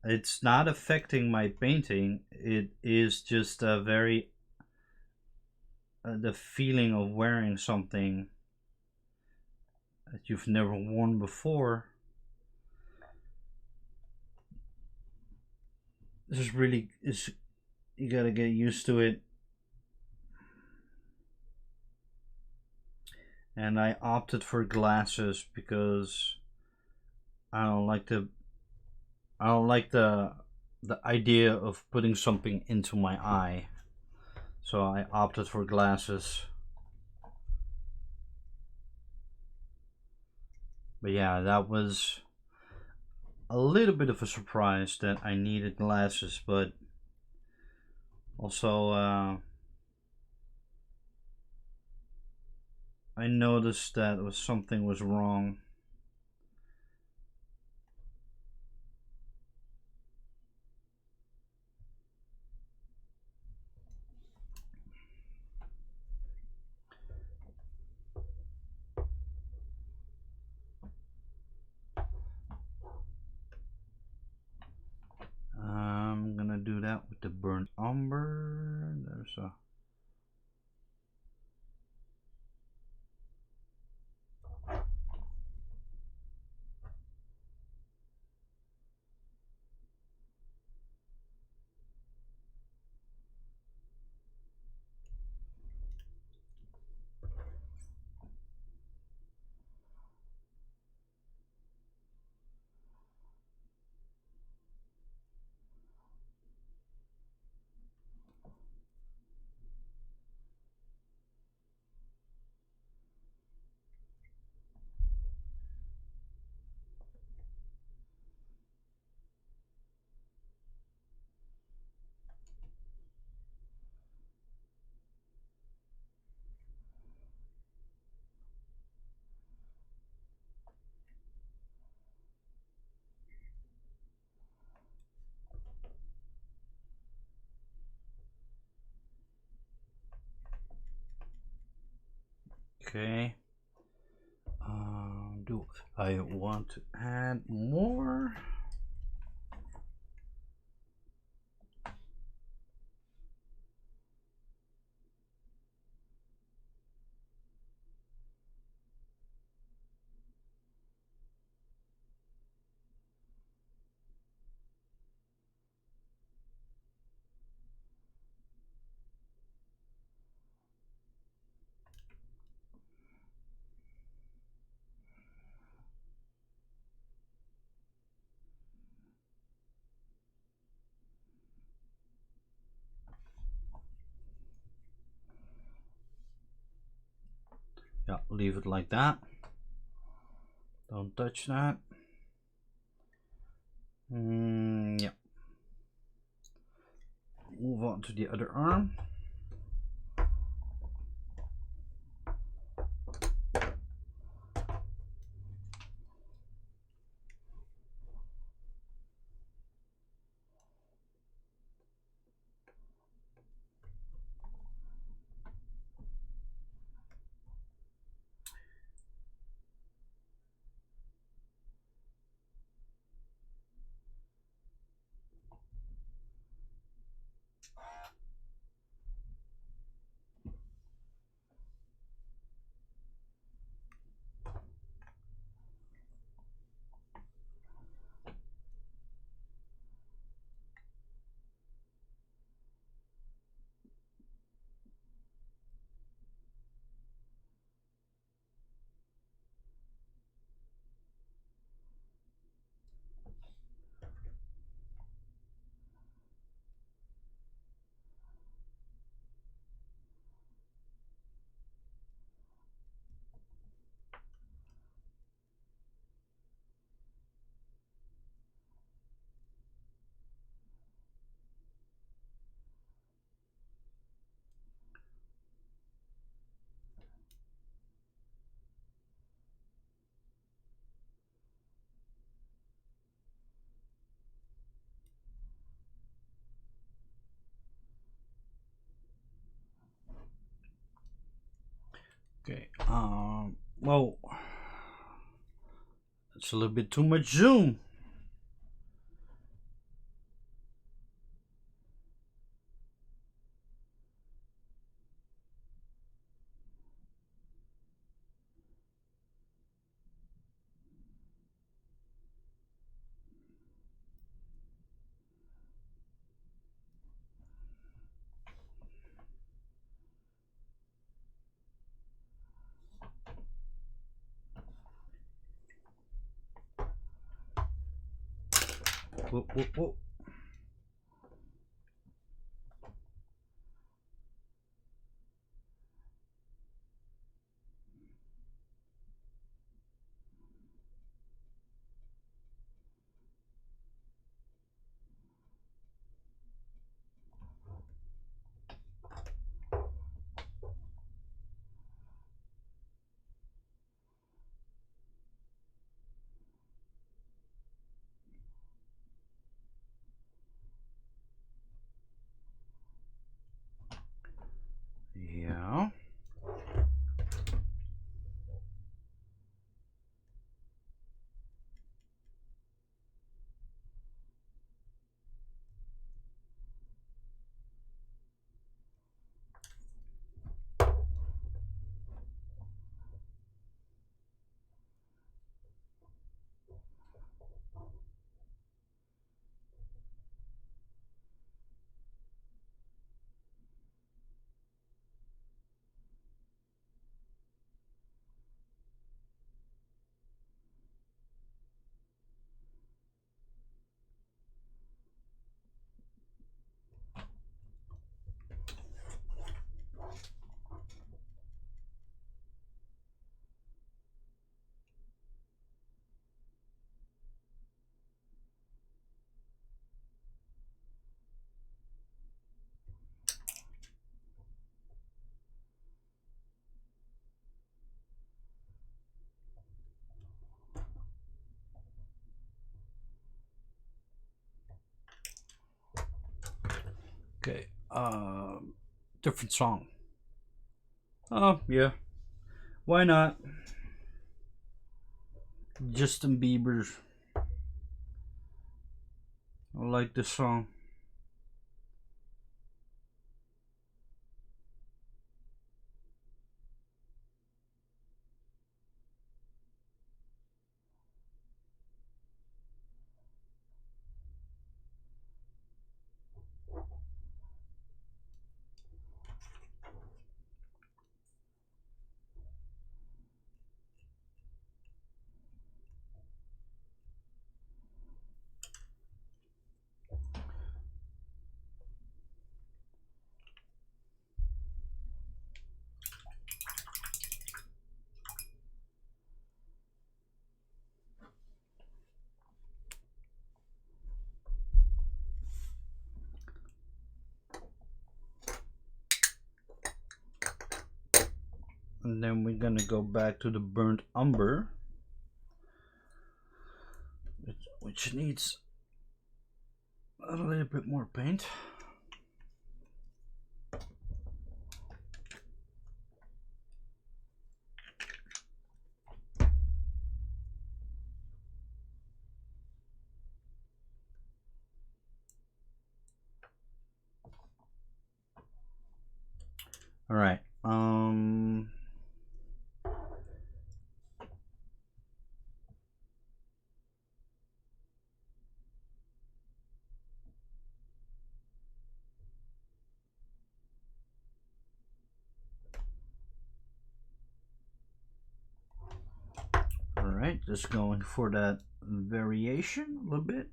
it's not affecting my painting. It is just a very the feeling of wearing something that you've never worn before. This is really is you gotta get used to it. And I opted for glasses because I don't like the I don't like the idea of putting something into my eye. So I opted for glasses. But yeah, that was a little bit of a surprise that I needed glasses, but also I noticed that something was wrong. I'm gonna do that with the burnt umber. There's a okay. Do I want to add more? Yeah, leave it like that. Don't touch that. Yeah. Move on to the other arm. Okay. Well, it's a little bit too much zoom. Whoa, whoa, whoa. Yeah. Okay. Different song. Oh, yeah. Why not? Justin Bieber. I like this song. And then we're gonna go back to the burnt umber, which needs a little bit more paint. All right. All right. Just going for that variation a little bit.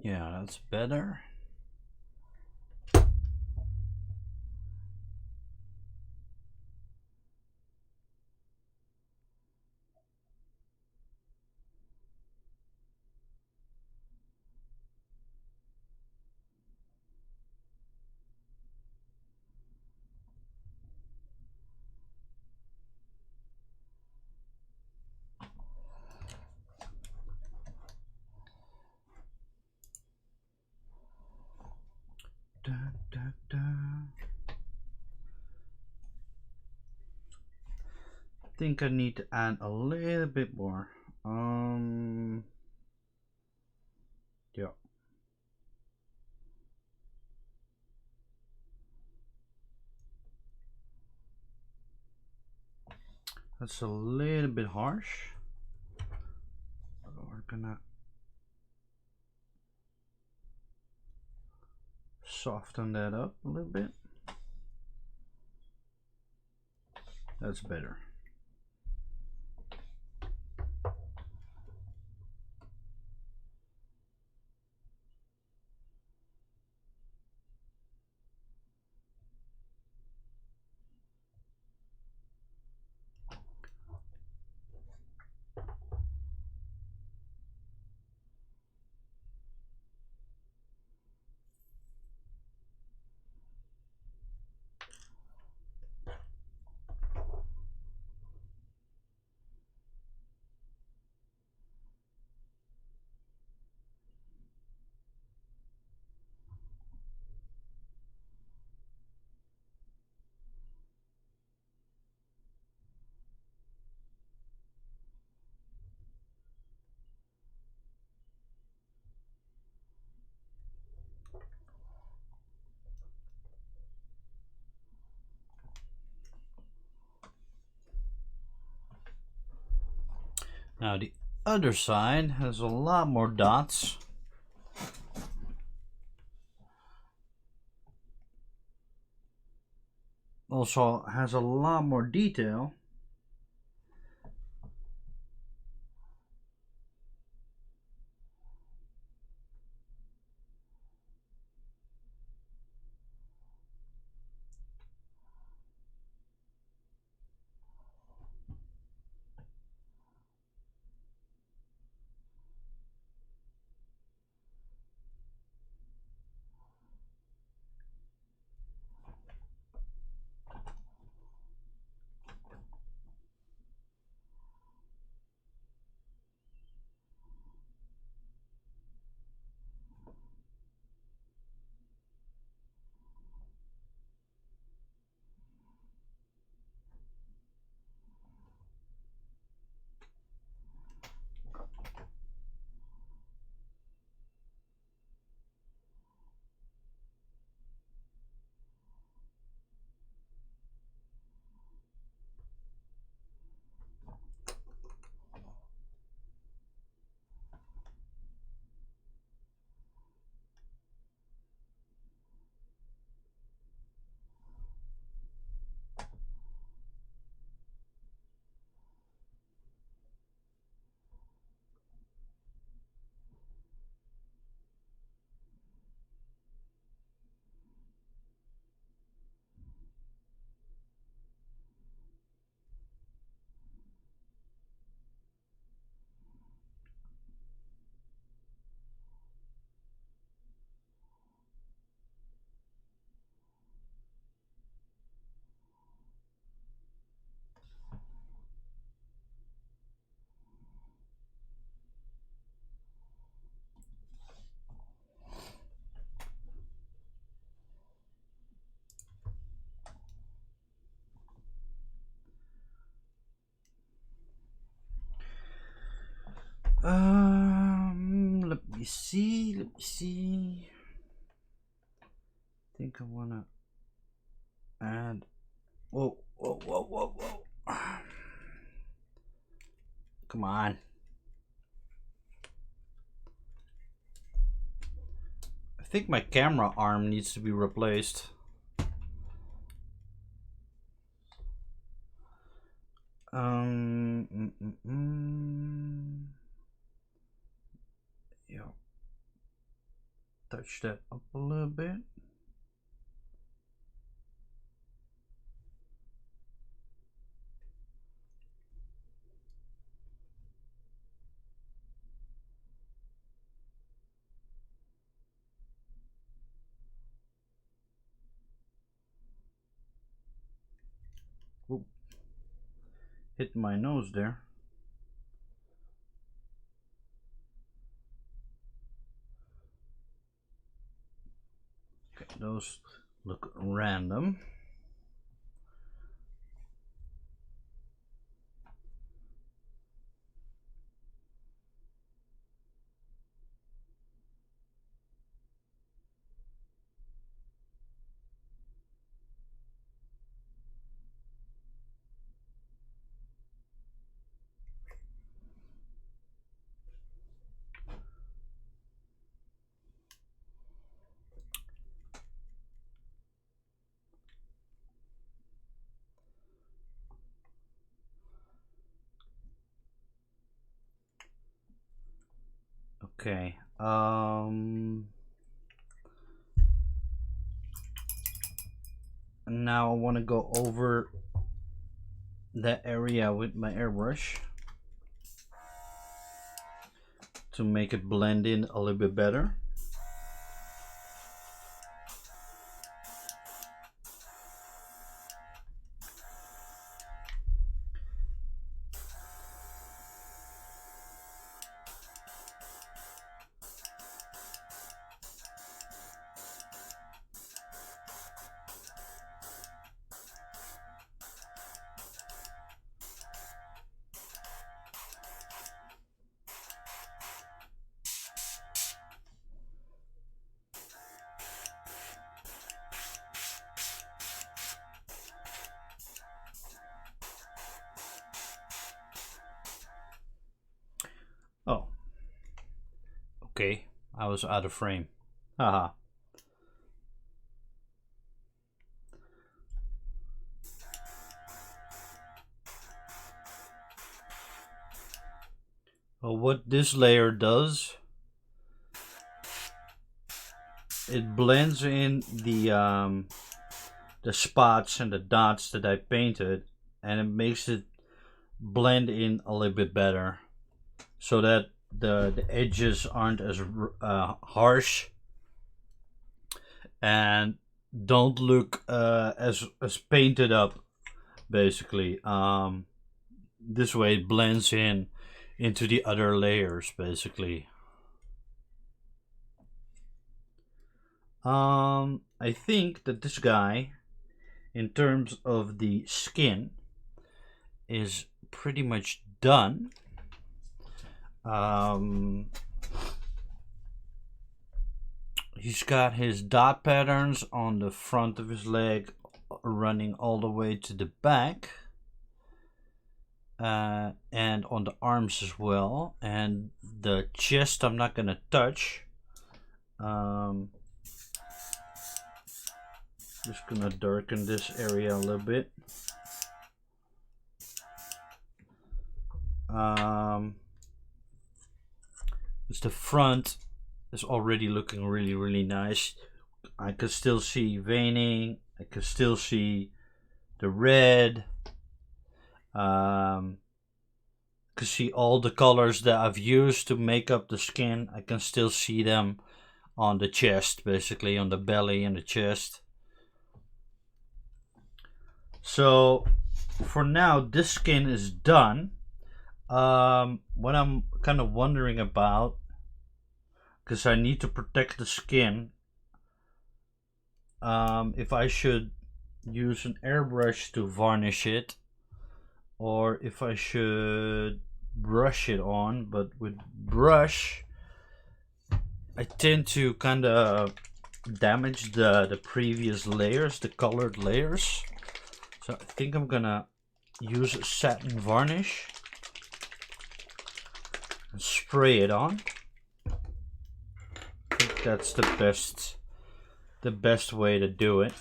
Yeah, that's better. Da, da, da. I think I need to add a little bit more. Yeah. That's a little bit harsh. We're gonna soften that up a little bit. That's better. Now the other side has a lot more dots. Also has a lot more detail. Let me see. I think I wanna add. Whoa. Come on. I think my camera arm needs to be replaced. Yeah. touch that up a little bit. Oop. Hit my nose there. Okay, those look random. Okay. Now I want to go over that area with my airbrush to make it blend in a little bit better. Oh, okay, I was out of frame. Haha. Well, what this layer does, it blends in the spots and the dots that I painted, and it makes it blend in a little bit better, so that the edges aren't as harsh and don't look as painted up. Basically, this way it blends in into the other layers. Basically, I think that this guy, in terms of the skin, is pretty much done. He's got his dot patterns on the front of his leg running all the way to the back, and on the arms as well, and the chest I'm not gonna touch. Just gonna darken this area a little bit. It's the front is already looking really nice. I can still see veining. I can still see the red. Can see all the colors that I've used to make up the skin. I can still see them on the chest, basically on the belly and the chest. So for now, this skin is done. What I'm kind of wondering about, because I need to protect the skin, if I should use an airbrush to varnish it, or if I should brush it on. But with brush, I tend to kind of damage the previous layers, the colored layers. So I think I'm gonna use a satin varnish and spray it on. I think that's the best way to do it.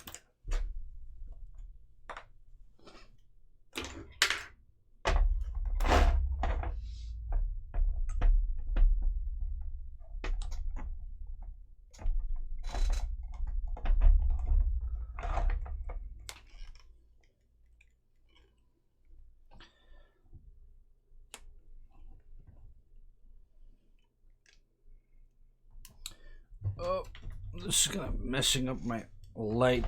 this is gonna messing up my light.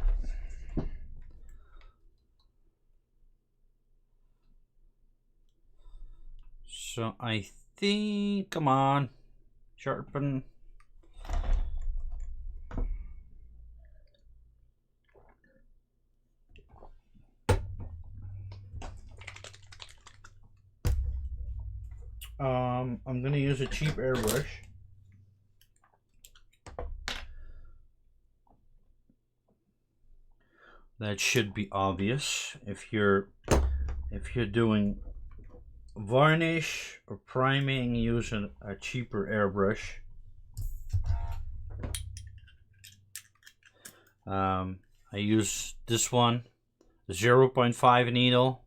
So I think, come on, sharpen. I'm gonna use a cheap airbrush. That should be obvious if you're doing varnish or priming, use a cheaper airbrush. I use this one, 0.5 needle.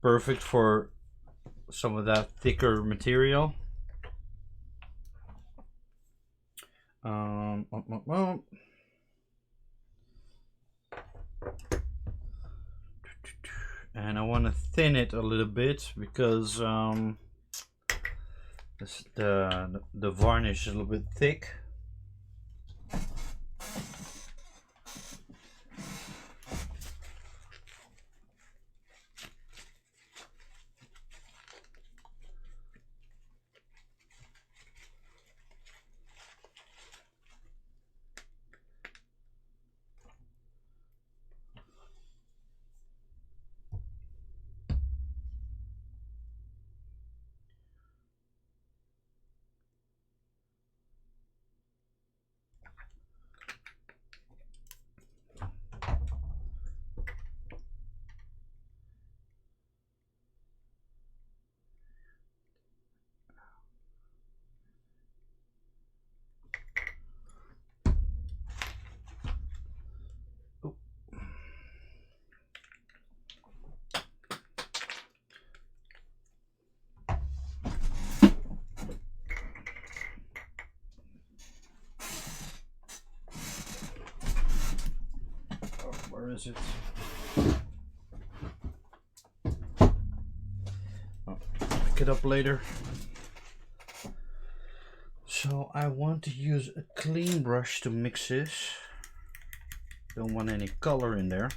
Perfect for some of that thicker material. And I want to thin it a little bit because the varnish is a little bit thick. Where is it? Oh, pick it up later. So I want to use a clean brush to mix this. Don't want any color in there.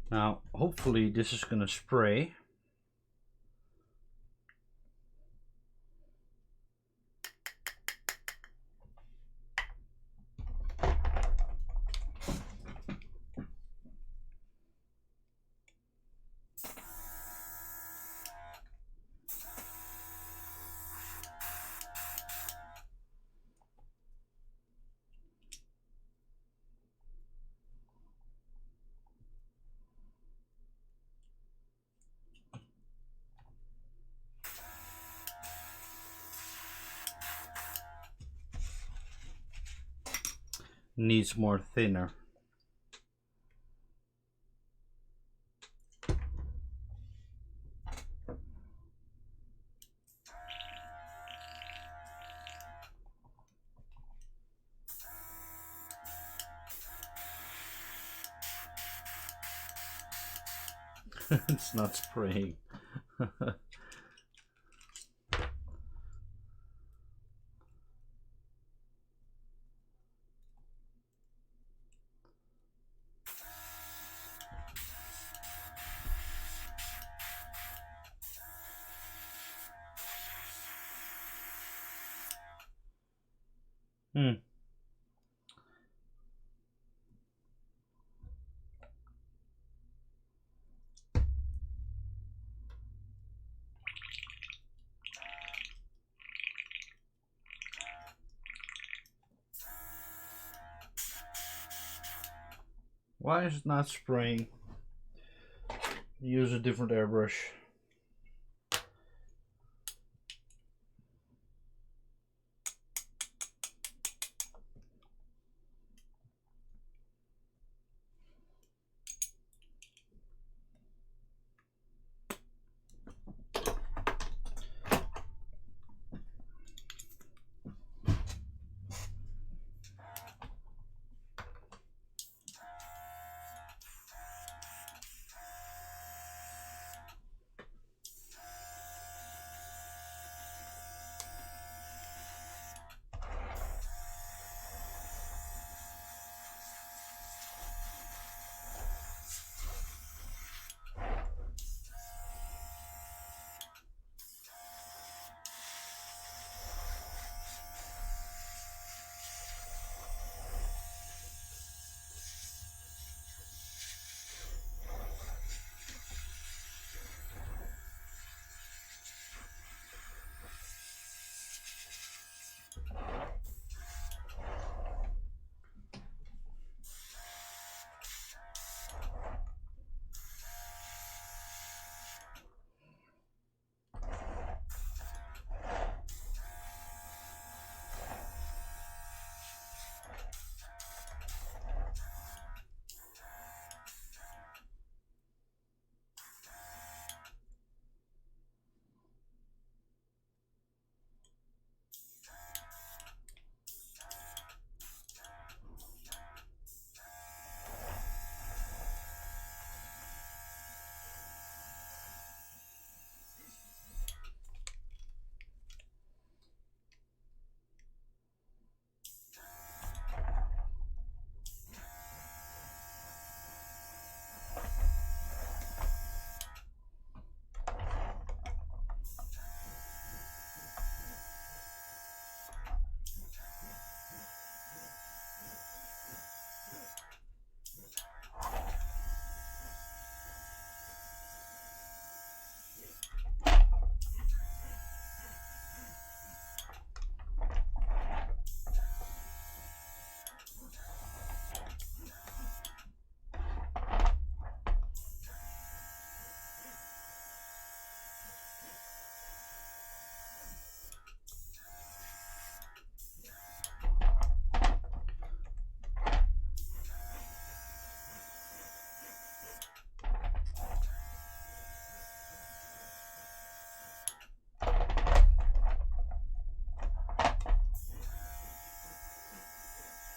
Now, hopefully this is gonna spray. Needs more thinner. It's not spraying. Why is it not spraying? Use a different airbrush.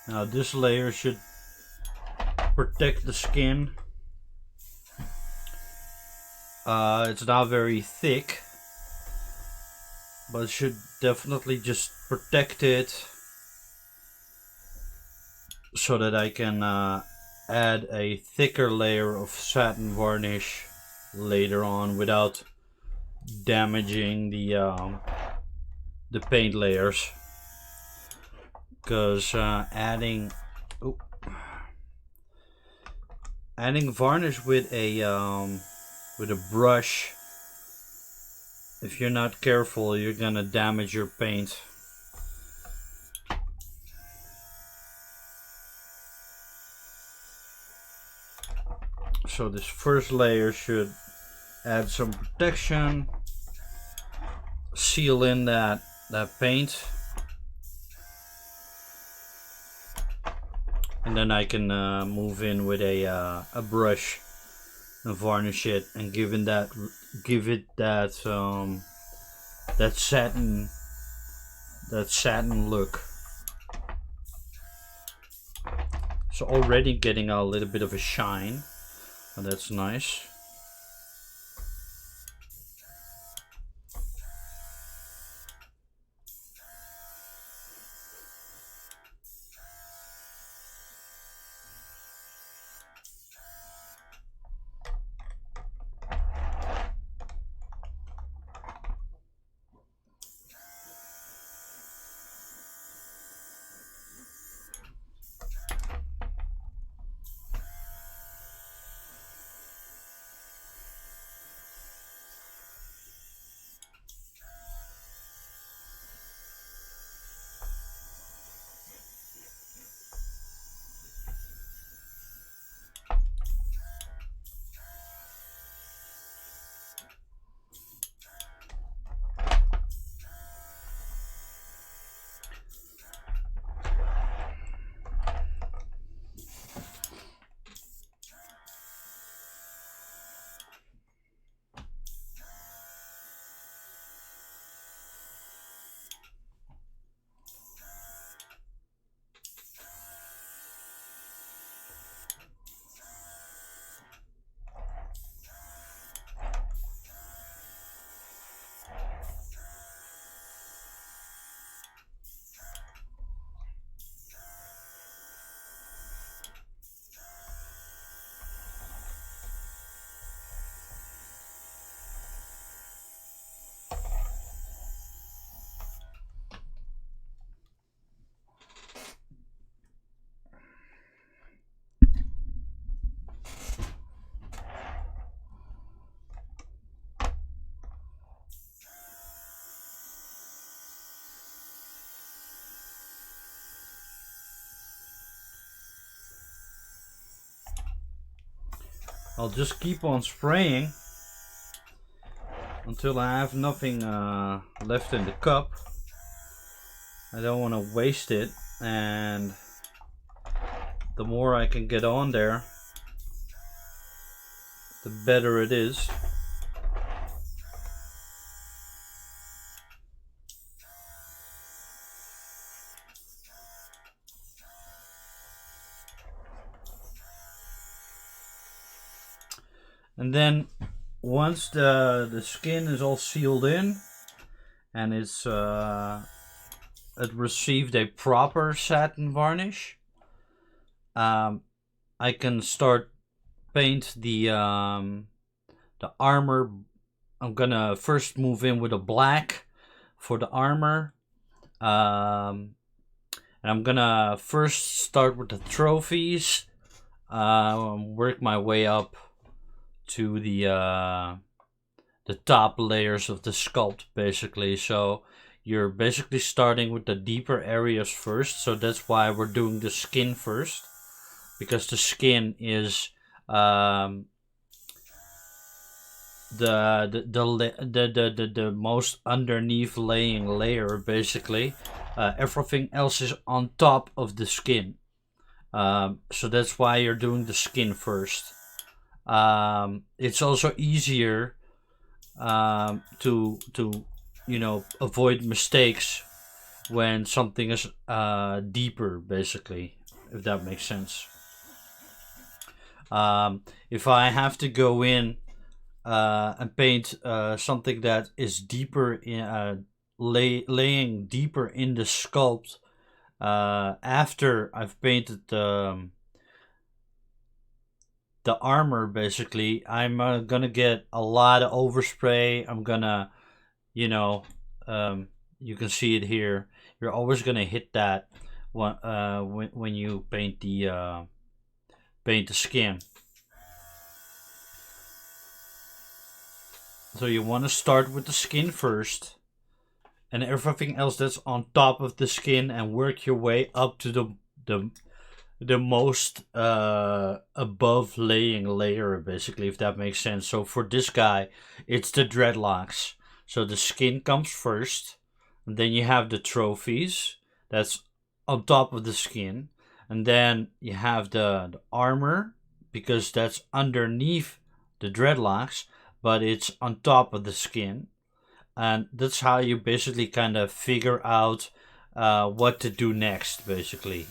Now this layer should protect the skin. It's not very thick, but it should definitely just protect it so that I can add a thicker layer of satin varnish later on without damaging the paint layers. Because adding varnish with a brush, if you're not careful, you're gonna damage your paint. So this first layer should add some protection, seal in that paint, and then I can move in with a brush and varnish it and give it that satin look. So already getting a little bit of a shine, and that's nice. I'll just keep on spraying until I have nothing left in the cup. I don't want to waste it, and the more I can get on there, the better it is. And then once the skin is all sealed in and it's it received a proper satin varnish, I can start paint the armor. I'm gonna first move in with a black for the armor, and I'm gonna first start with the trophies, work my way up to the top layers of the sculpt, basically. So you're basically starting with the deeper areas first, so that's why we're doing the skin first, because the skin is the most underneath laying layer, basically. Everything else is on top of the skin, so that's why you're doing the skin first. It's also easier to avoid mistakes when something is deeper, basically, if that makes sense. If I have to go in and paint something that is deeper in laying deeper in the sculpt after I've painted the armor, basically, I'm gonna get a lot of overspray. I'm gonna, you know, you can see it here. You're always gonna hit that when you paint the skin. So you want to start with the skin first, and everything else that's on top of the skin, and work your way up to the most above laying layer, basically, if that makes sense. So for this guy, it's the dreadlocks. So the skin comes first, and then you have the trophies that's on top of the skin, and then you have the armor, because that's underneath the dreadlocks, but it's on top of the skin. And that's how you basically kind of figure out what to do next, basically.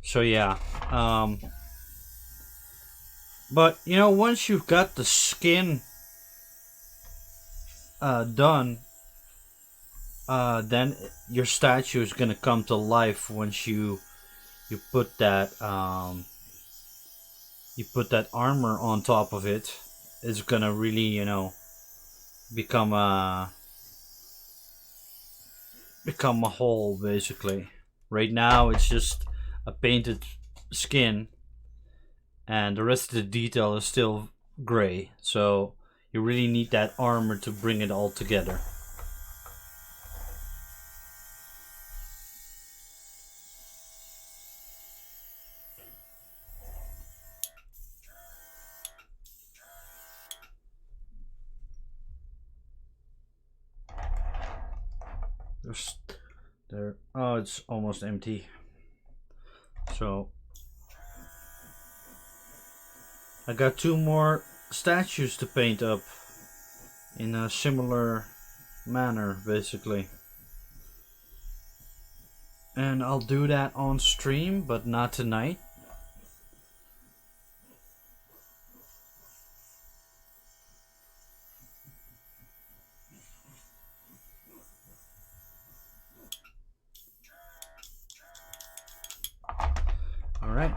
So yeah, but you know, once you've got the skin done, then your statue is gonna come to life once you put that armor on top of it. It's gonna really, become a whole, basically. Right now, it's just a painted skin, and the rest of the detail is still gray. So you really need that armor to bring it all together. There's there. Oh, it's almost empty. So I got two more statues to paint up in a similar manner, basically. And I'll do that on stream, but not tonight. All right.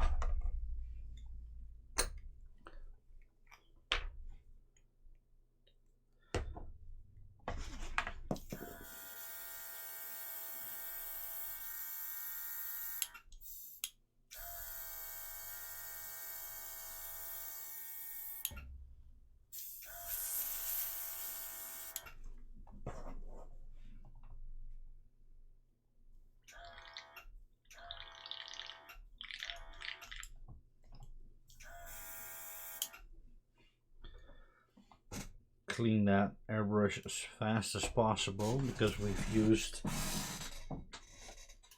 Clean that airbrush as fast as possible because we've used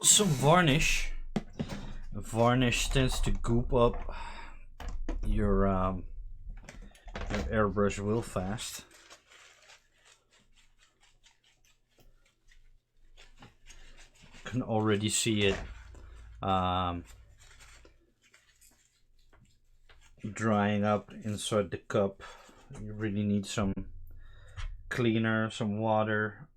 some varnish. Varnish tends to goop up your airbrush real fast. You can already see it drying up inside the cup. You really need some cleaner, some water